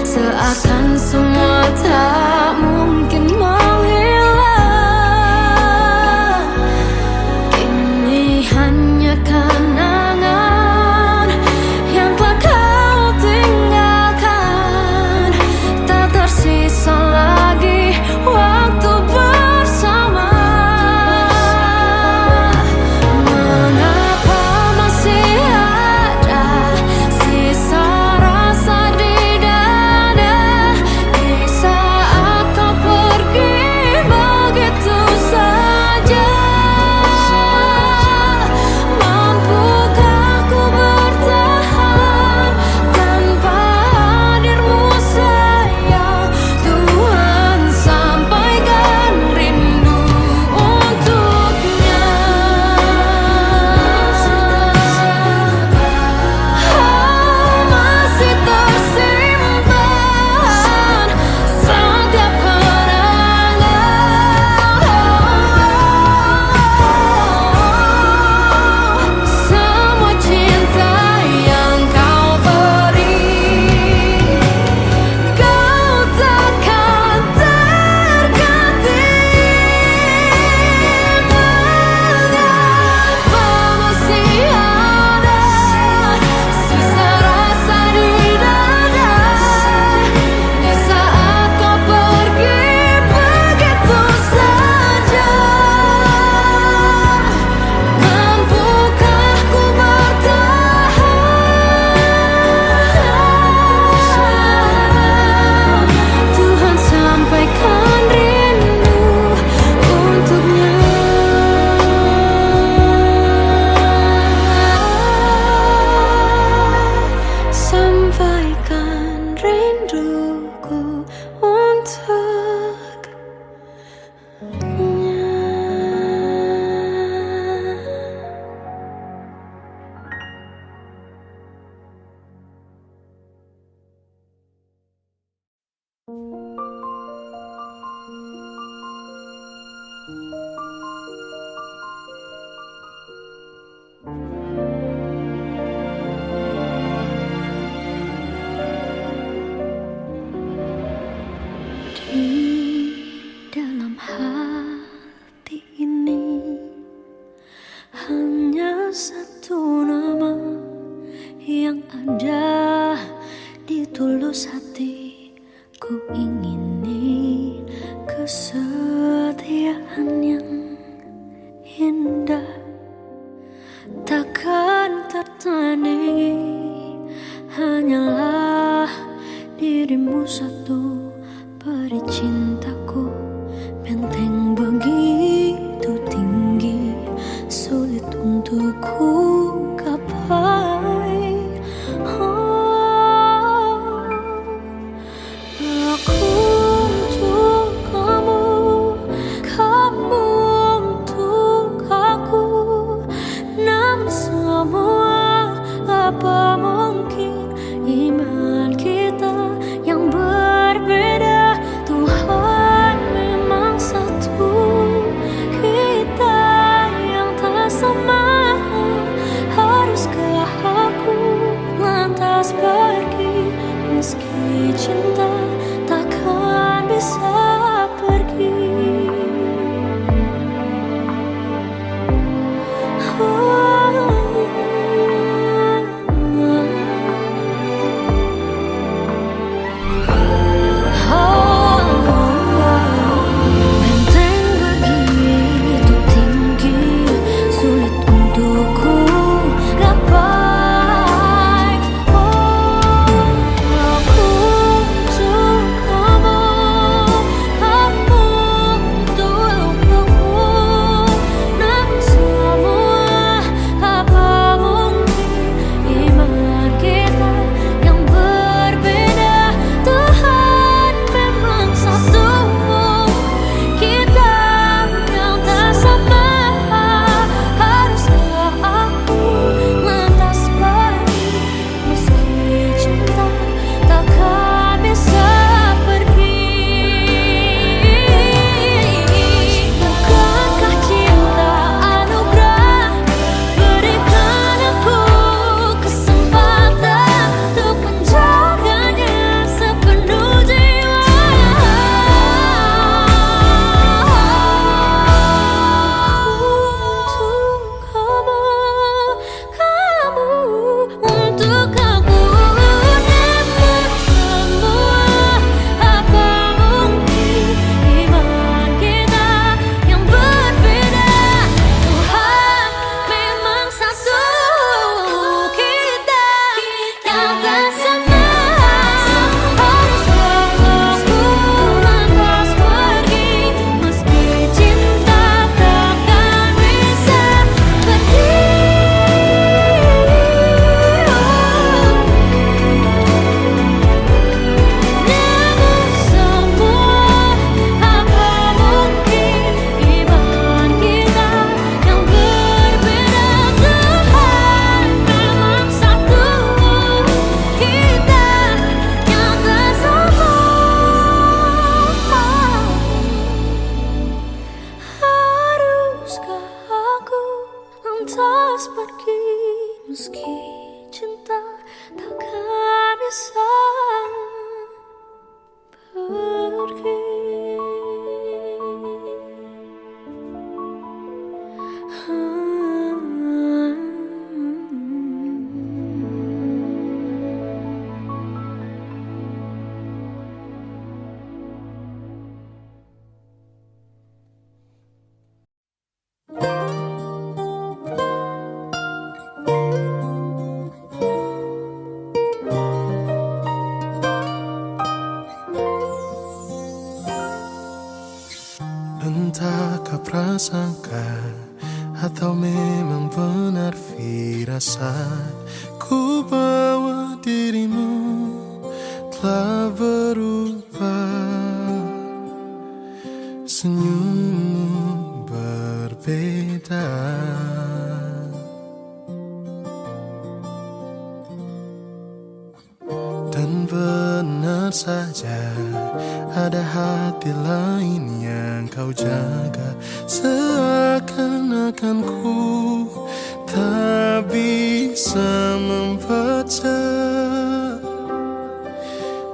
seakan semua tak mungkin menghilang. Kini hanya kenangan yang telah kau tinggalkan, tak tersisa lagi waktu bersama. Mengapa masih ada sisa rasa di dada di saat kau pergi begitu saja? Mampukah ku bertahan tanpa hadirmu sayang? Tuhan, sampaikan rindu untuknya. Masih tersimpan setiap kenangan, semua cinta yang kau beri. Kau takkan terganti. Mengapa masih ada sisa rasa di dada di saat kau pergi begitu saja? Mampukah ku bertahan? Tuhan, sampaikan rindu untuknya. Sampaikan rinduku untuknya. Di dalam hati ini hanya satu nama yang ada di tulus hati. Ku ingini kesetiaan yang indah, takkan tertandingi. Hanyalah dirimu satu, peri cintaku. Benteng begitu tinggi, sulit untuk ku gapai. Aku untuk kamu, kamu untuk aku. Namun semua apa mungkin iman kita yang berbeda Entahkah prasangka atau memang benar firasat, ku bawa dirimu telah berubah. Senyummu berbeda, dan benar saja ada hati lain yang kau jaga. Seakan-akan ku tak bisa membaca,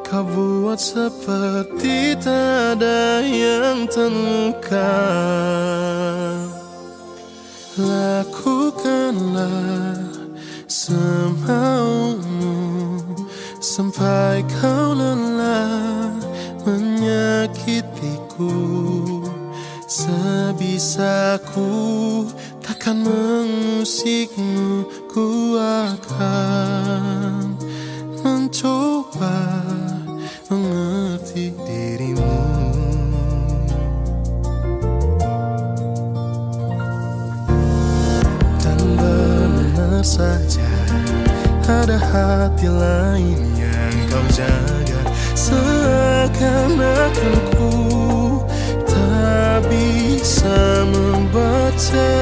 kau buat seperti tak ada yang terluka. Lakukanlah semaumu sampai kau lelah menyakitiku. Sebisaku takkan mengusikmu, ku akan mencoba mengerti dirimu. Dan benar saja ada hati lain yang kau jaga. Seakan-akan ku tak bisa membaca,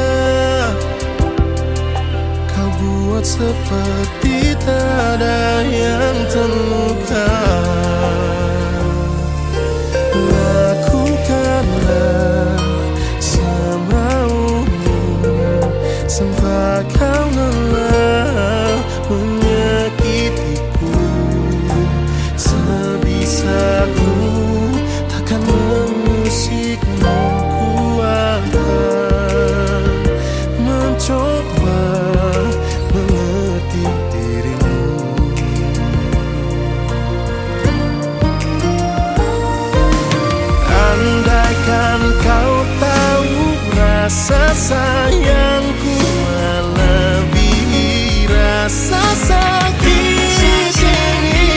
kau buat seperti tak ada yang terluka. Lakukanlah semaumu sampai kau lelah menyakitiku. Sebisaku takkan mengusikmu, ku akan mencoba mengerti dirimu. Andaikan kau tahu rasa sayangku melebihi rasa sakit ini,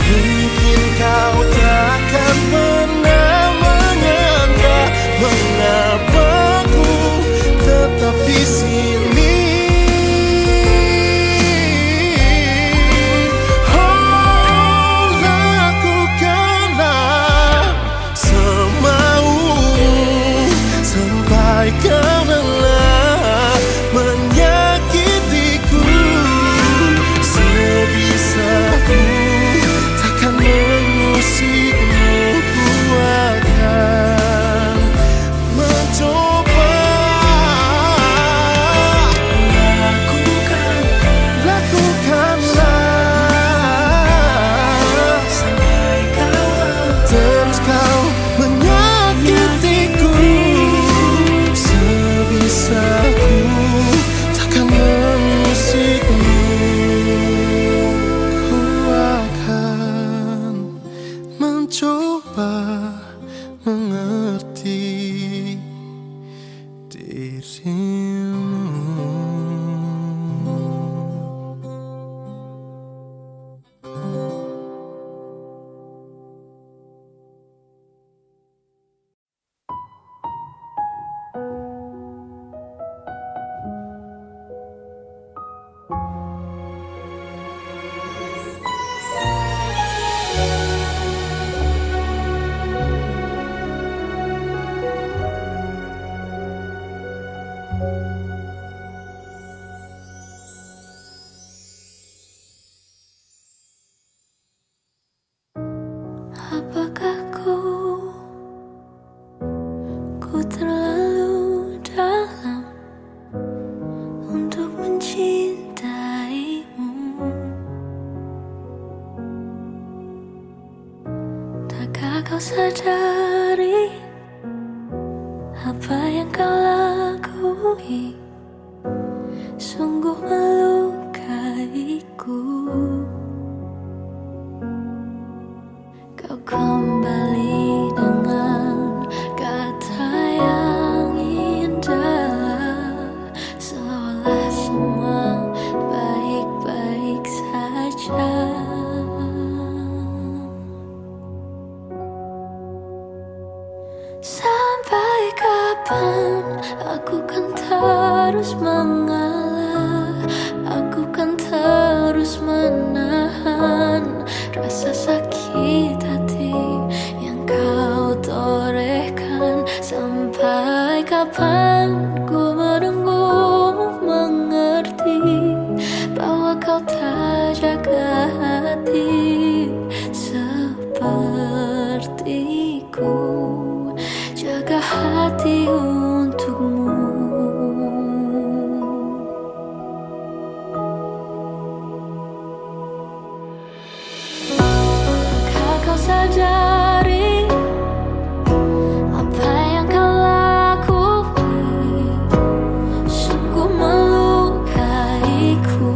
mungkin kau takkan pernah menyangka mengapa ku tetap di sini. Oh, lakukanlah semaumu sampai kau lelah menyakitiku. Sebisaku takkan mengusikmu, ku akan mencoba. Lakukanlah sampai kau terus kau menyakitiku. Sebisaku takkan mengusikmu, ku akan mencoba mengerti dirimu. Apakah ku terlalu dalam untuk mencintaimu? Takkah kau sadari apa yang kau lakui sungguh melukaiku? Kau kembali dengan kata yang indah, seolah semua baik-baik saja. kapan aku kan terus mengalah, aku kan terus menahan rasa sakit hati yang kau torehkan. Sampai kapan ku menunggumu mengerti bahwa kau tak jaga hati sepertiku jaga hati untukmu. Tahukah kau sadari apa yang kau lakui sungguh melukaiku.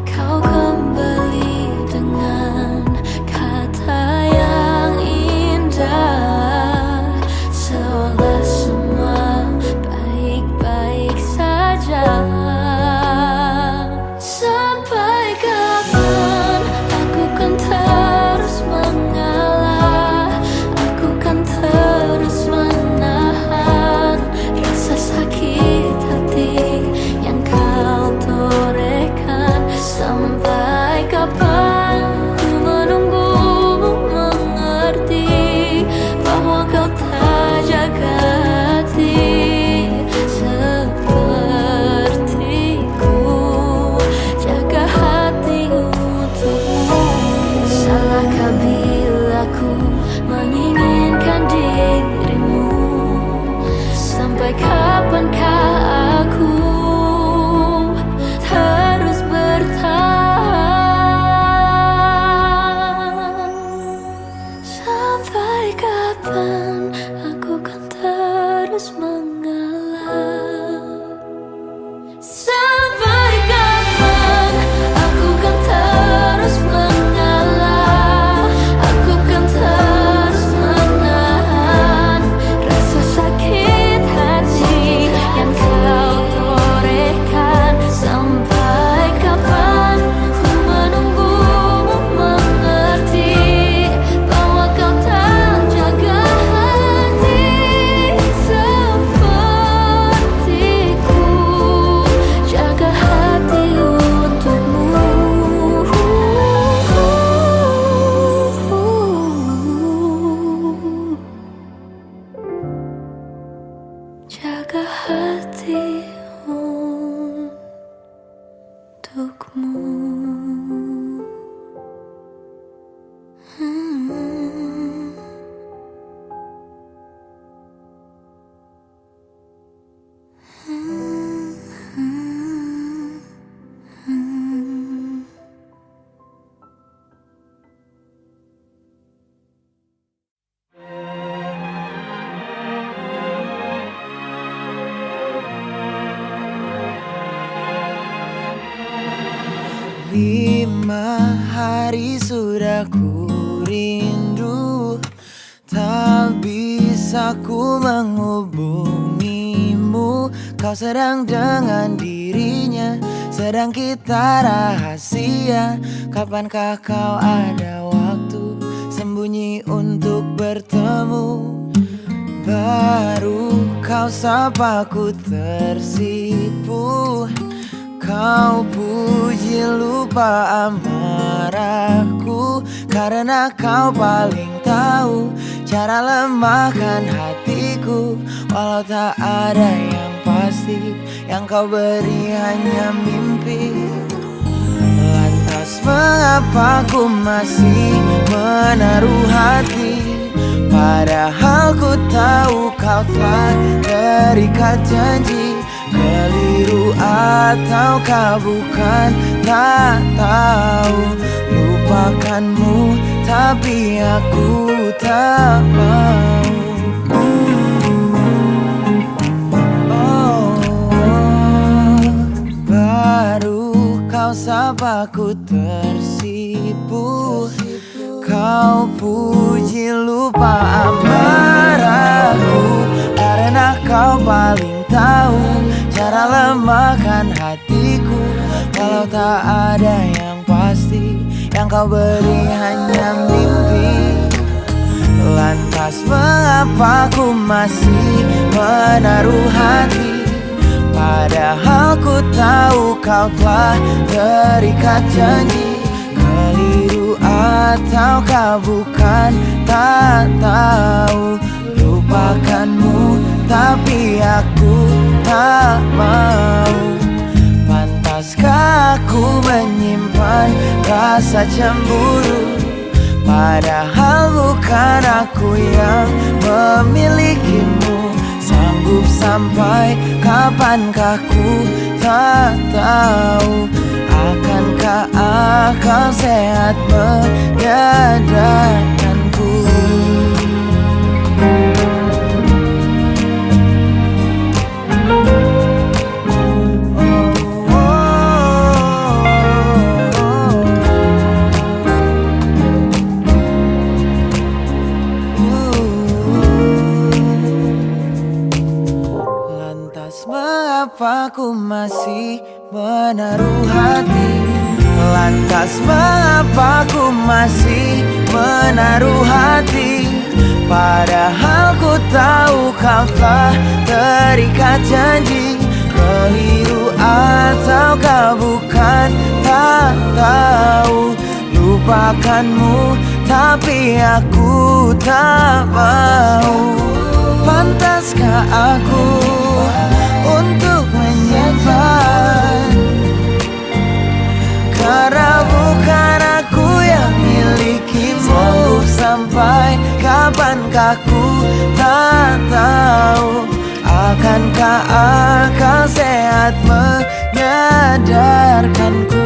Kau kembali dengan kata yang indah, seolah semua baik-baik saja. Sampai kapan aku kan terus mengalah, aku kan terus menahan rasa sakit hati yang kau torehkan. Sampai kapan ku menunggumu mengerti bahwa kau tak jaga hati sepertiku jaga hati untukmu. Salahkah bila ku menginginkan dirimu? Sampai kapankah aku terus bertahan? Sampai kapan aku kan terus mengalah? Sampai kapan aku kan terus mengalah, aku kan terus menahan rasa sakit hati yang kau torehkan. Sampai kapan ku menunggumu mengerti bahwa kau tak jaga hati sepertiku jaga hati untukmu. Jaga hati untukmu. Lima hari sudah ku rindu, tak bisa ku menghubungimu. Kau sedang dengan dirinya, sedang kita rahasia. Kapankah kau ada waktu sembunyi untuk bertemu? Baru kau sapa ku tersipu. Kau puji lupa amarahku, karena kau paling tahu cara lemahkan hatiku. Walau tak ada yang pasti, yang kau beri hanya mimpi. Lantas mengapa ku masih menaruh hati, padahal ku tahu kau telah terikat janji. Keliru ataukah bukan, tak tahu. Lupakanmu tapi aku tak mau. Baru kau sapa ku tersipu. Kau puji lupa amarahku, karena kau paling tahu cara lemahkan hatiku. Walau tak ada yang pasti, yang kau beri hanya mimpi. Lantas mengapa ku masih menaruh hati, padahal ku tahu kau telah terikat janji. Keliru ataukah bukan, tak tahu. Lupakanmu tapi aku tak mau. Pantaskah aku menyimpan rasa cemburu, padahal bukan aku yang memilikimu. Sanggup sampai kapankah ku tak tahu. Akankah akal sehat menyadarkanku? Mengapa ku masih menaruh hati? Lantas mengapa ku masih menaruh hati? Padahal ku tahu kau telah terikat janji. Keliru ataukah bukan, tak tahu. Lupakanmu tapi aku tak mau. Pantaskah aku untuk menyimpan, karena bukan aku yang milikimu. Sanggup sampai kapankah ku tak tahu. Akankah akal sehat menyadarkanku?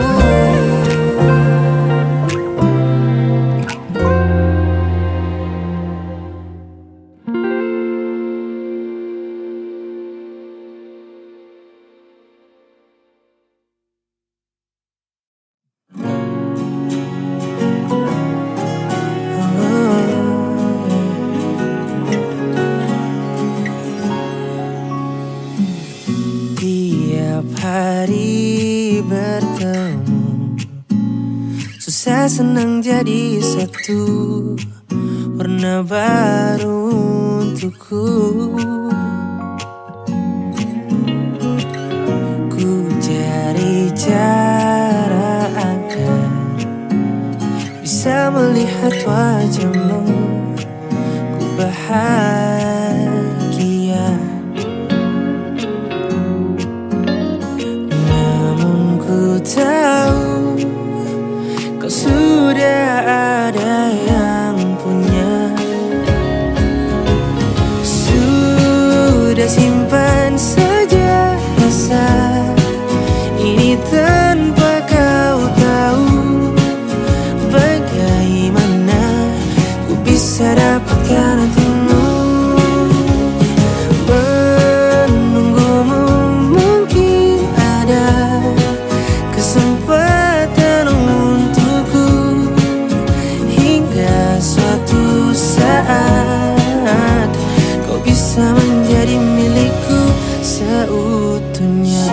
Hari bertemu, susah senang jadi satu, warna baru untukku. Ku cari cara agar bisa melihat wajahmu, ku bahagia. Tahu kau sudah ada yang punya, sudah simpan saja rasa ini tanpa kau tahu. Bagaimana ku bisa dapatkan hatimu? Menunggumu mungkin ada kesempatan untukku, hingga suatu saat kau bisa menjadi milikku seutuhnya.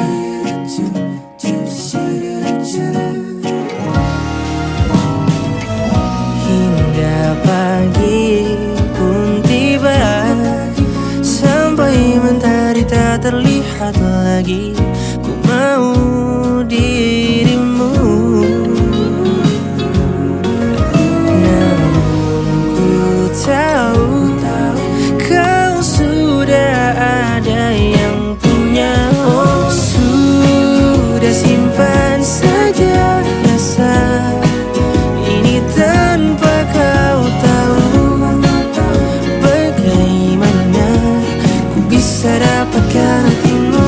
Hingga pagi pun tiba, sampai mentari tak terlihat lagi, ku mau dirimu. Namun ku tahu kau sudah ada yang punya. Oh, sudah simpan saja rasa ini tanpa kau tahu. Bagaimana ku bisa dapatkan hatimu?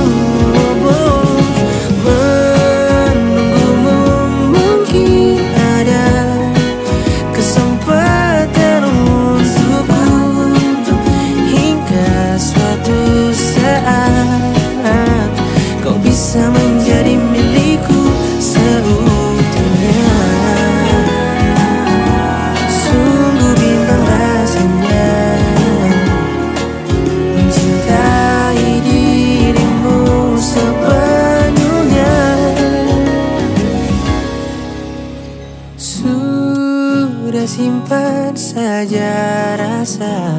Bisa menjadi milikku seutuhnya. Sungguh bimbang rasanya mencintai dirimu sepenuhnya. Sudah simpan saja rasa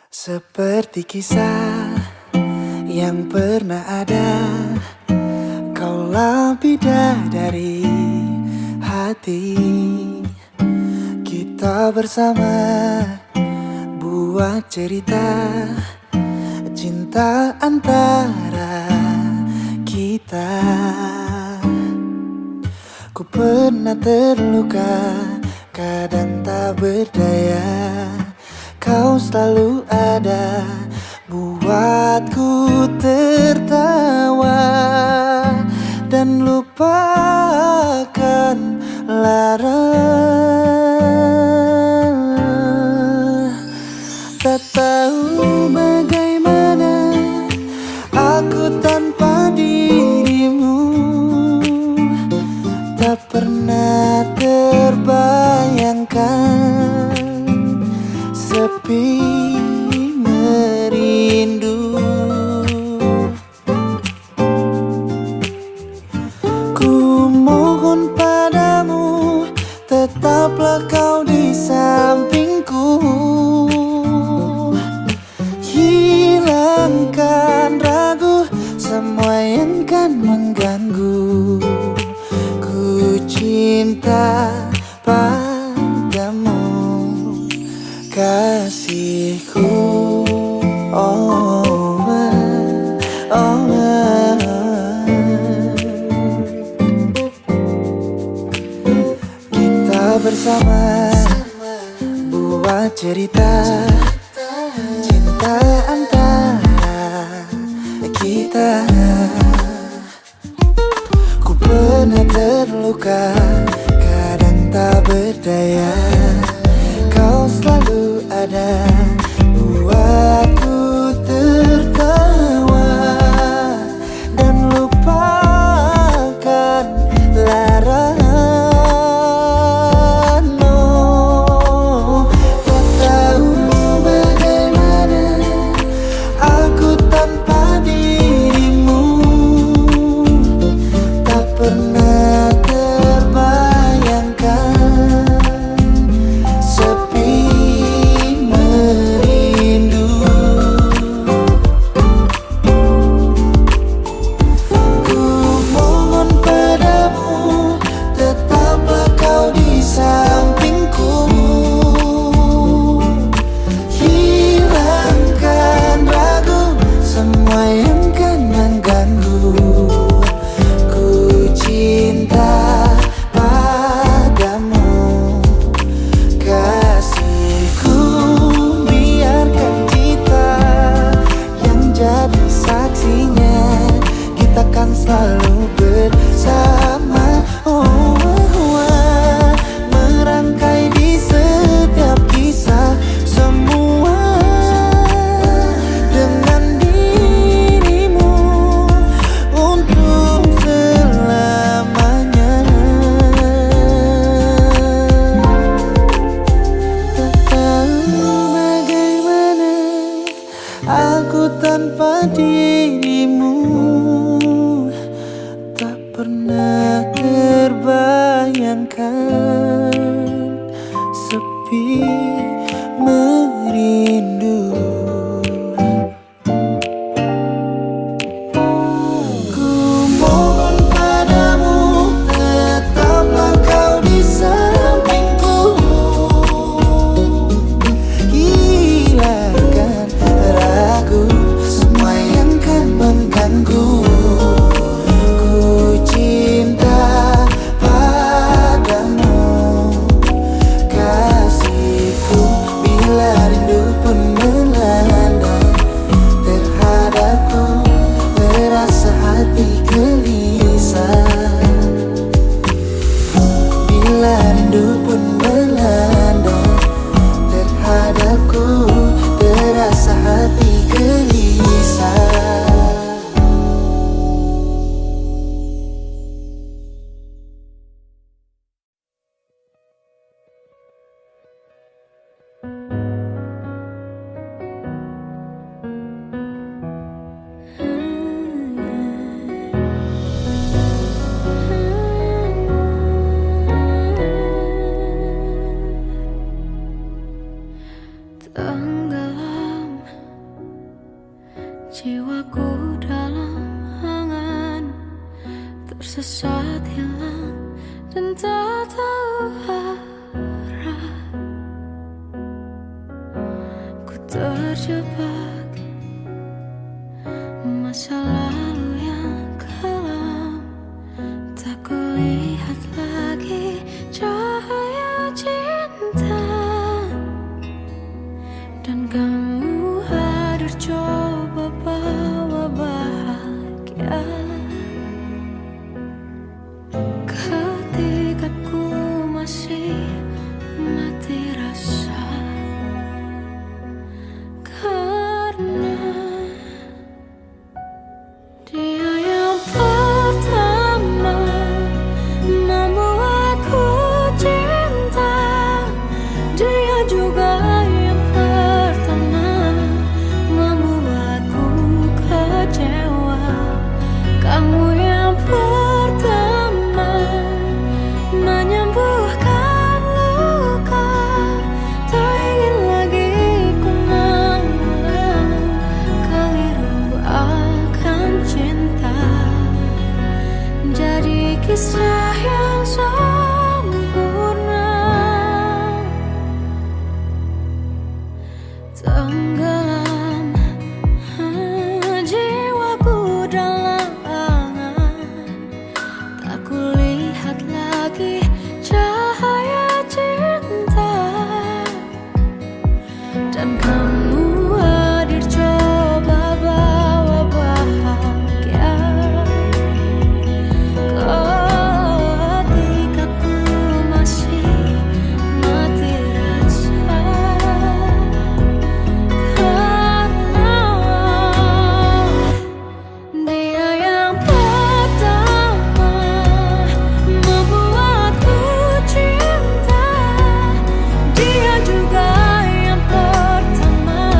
Seperti kisah yang pernah ada, kaulah bidadari hati. Kita bersama buat cerita cinta antara kita. Ku pernah terluka, kadang tak berdaya. Kau selalu ada, buatku tertawa dan lupakan lara. Tak tahu bagaimana aku tanpa dirimu. Tak pernah terbayangkan sepi merindu. Ku mohon padamu, tetaplah kau di sampingku. Hilangkan ragu, semua yang kan mengganggu. Ku cinta padamu, kasihku. Kita bersama buat cerita cinta antara kita. Ku pernah terluka, kadang tak berdaya. Kau selalu ada, buatku tertawa dan lupakan lara. No, tak tahu bagaimana aku tanpa dirimu. Tak pernah terbayangkan sepi merindu. Ku mohon padamu, tetaplah kau di sampingku. Hilangkan ragu, semua yang kan mengganggu. Ku cinta padamu, kasihku. Biarkan kita yang jadi saksinya, kita kan selalu bersama. Merangkai di setiap kisah, semua dengan dirimu untuk selamanya. Tak tahu bagaimana aku tanpa dirimu. Tak pernah terbayangkan sepi merindu. Ku mohon padamu, tetaplah kau di sampingku. Hilangkan ragu, semua yang kan mengganggu. Ku cinta padamu, kasihku. Bila rindu pun melanda terhadapku, terasa hati gelisah. Bila rindu pun melanda terhadapku, terasa hati gelisah. Tenggelam Jiwaku dalam angan, tersesat hilang dan tak tahu arah. Ku terjebak masa lalu yang kelam, tak kulihat lagi cahaya cinta. Dan kamu hadir coba bawa bahagia ketika ku masih mati rasa. Karena dia yang pertama membuatku cinta, dia juga yang pertama membuatku kecewa. Kamu yang pertama menyembuhkan luka, tak ingin lagi ku mengulang keliru akan cinta. Jadi kisah yang sempurna, tenggelam jiwaku dalam angan, tak kulihat lagi cahaya cinta. Dan kamu hadir coba bawa bahagia ketika ku masih mati rasa. Karena dia yang pertama membuatku cinta, dia juga yang pertama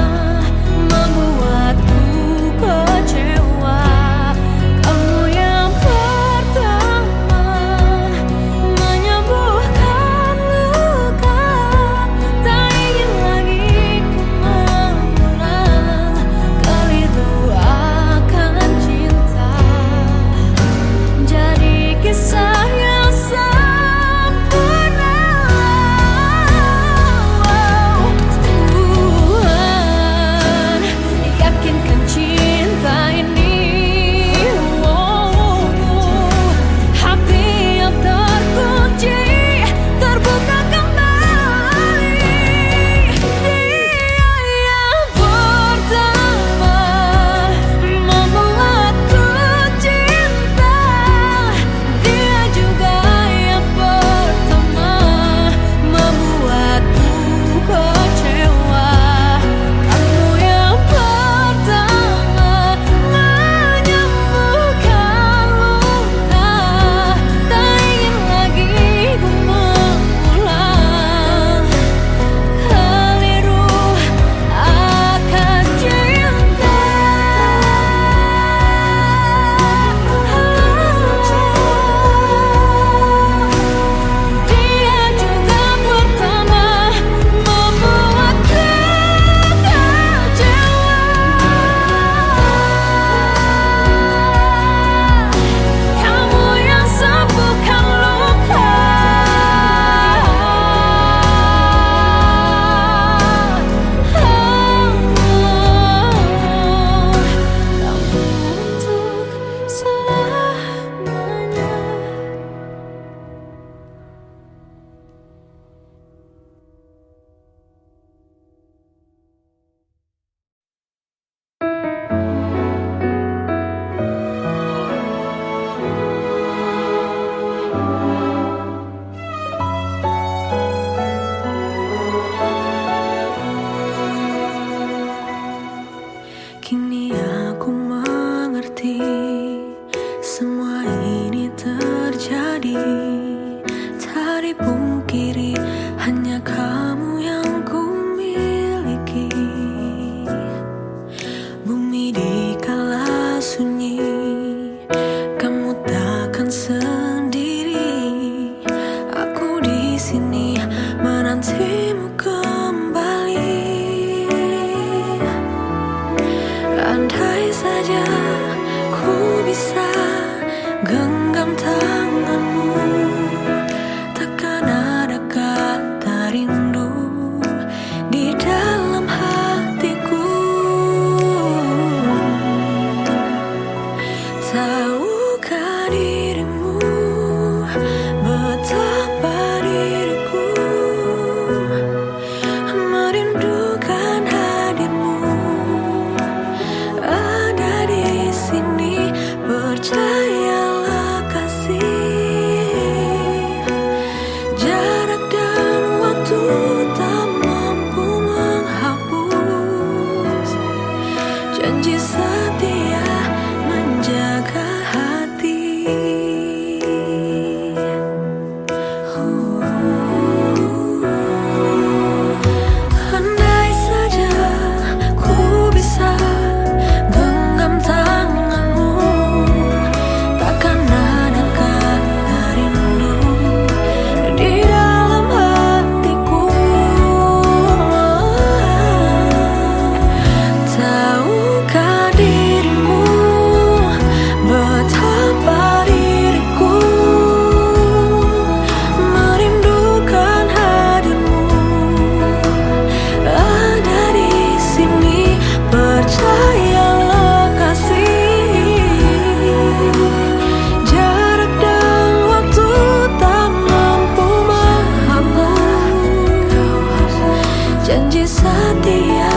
janji setia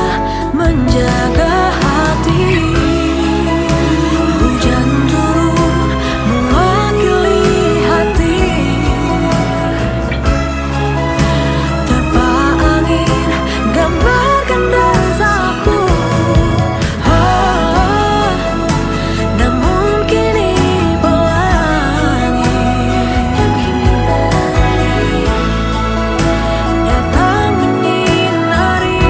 menjaga hati. Hujan turun mewakili hati, terpa angin gambarkan rasaku. Namun kini pelangi datang menyinari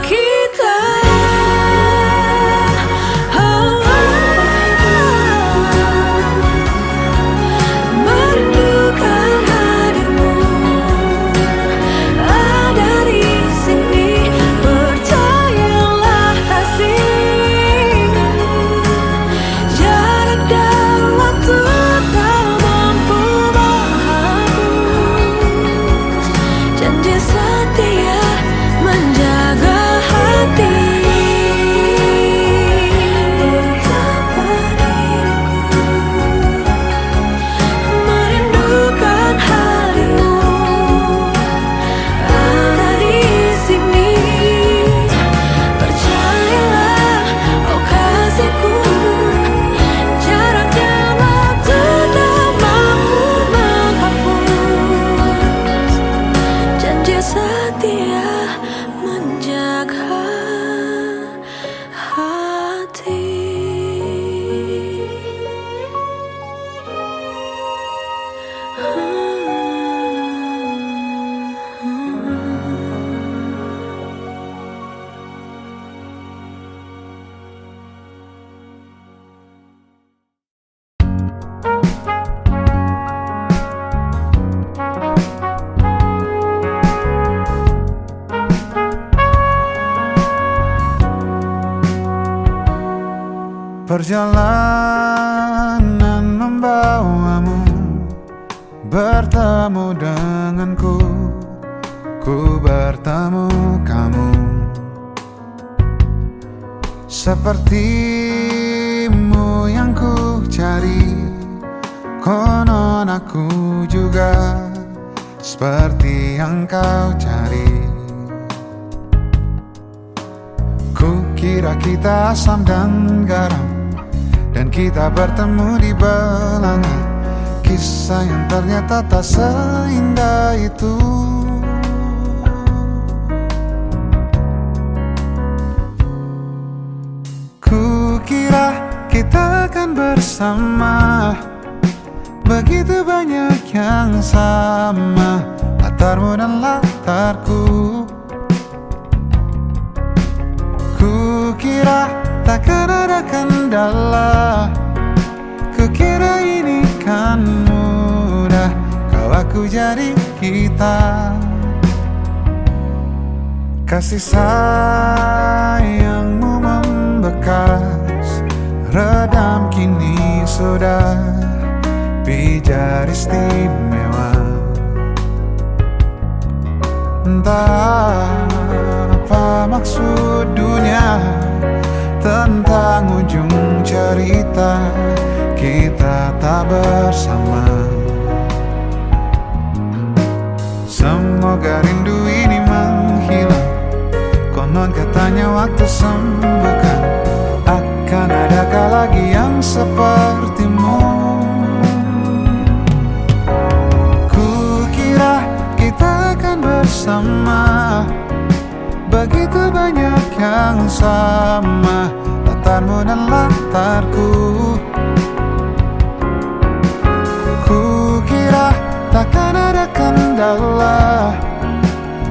kita. Merindukan hadirmu ada di sini. Percayalah kasih, jarak dan waktu tak mampu menghapus janji setia menjaga hati. Betapa diriku merindukan hadirmu ada di sini. Percayalah, oh kasihku, jarak dan waktu tak mampu menghapus janji setia menjaga hati. Perjalanan membawamu bertemu denganku, ku bertemu kamu. Sepertimu yang ku cari, konon aku juga seperti yang kau cari. Ku kira kita asam dan garam, dan kita bertemu di belanga. Kisah yang ternyata tak seindah itu. Ku kira kita akan bersama, begitu banyak yang sama, latarmu dan latarku. Ku kira takkan ada kendala, ku kira ini kan mudah, kau aku jadi kita. Kasih sayangmu membekas, redam kini sudah pijar istimewa. Entah apa maksud dunia tentang ujung cerita kita tak bersama. Semoga rindu ini menghilang, konon katanya waktu sembuhkan. Akan adakah lagi yang sepertimu? Ku kira kita akan bersama, begitu banyak yang sama, latarmu dan latarku. Ku kira takkan ada kendala,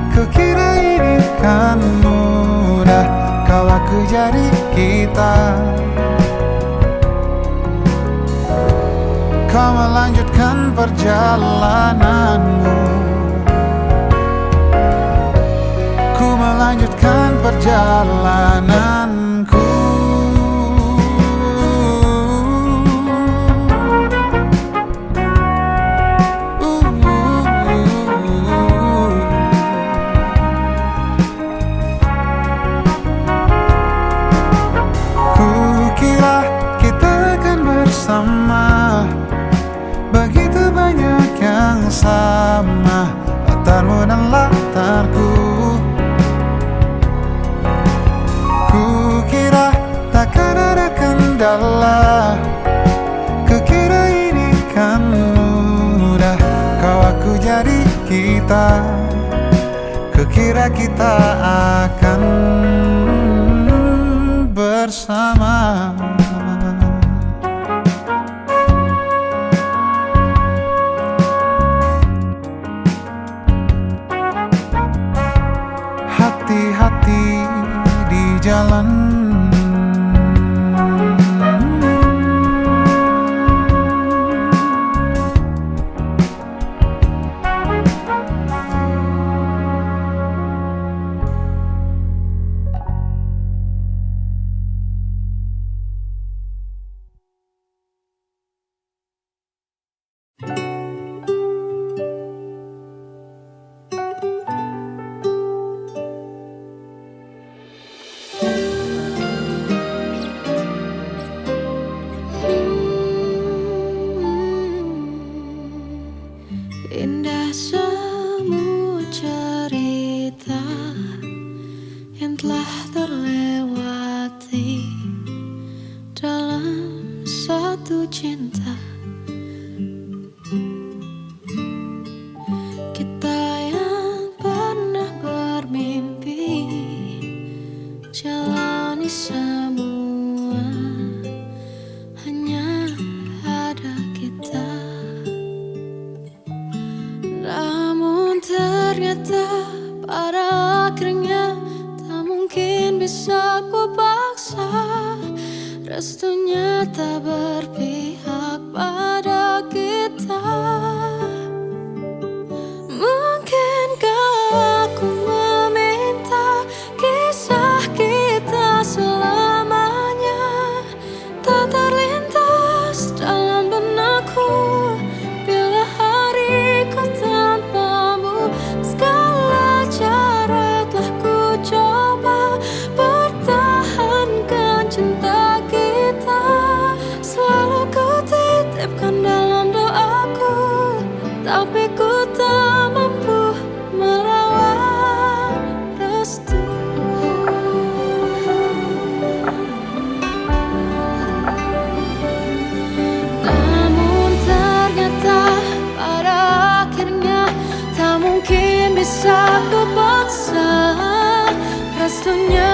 ku kira ini kan mudah, kau aku jadi kita. Kau melanjutkan perjalananmu, ku melanjutkan perjalananku. Ku kira kita akan bersama, begitu banyak yang sama, latarmu dan latarku. Kukira kita akan bersama. Hati-hati di jalan. Indah semua cerita yang telah terlewati dalam satu cinta. Kita yang pernah bermimpi jalani semua, hanya ada kita. Namun ternyata pada akhirnya tak mungkin bisa ku paksa. Restunya tak berpihak pada kita. Mungkinkah aku meminta kisah kita selamanya tak terlintas dalam benakku bila hariku tanpamu. Segala cara telah ku coba pertahankan cinta kita. Selalu ku titipkan dalam doaku, tapi ku tak mampu melawan restu. Namun ternyata pada akhirnya tak mungkin bisa ku paksa. Restunya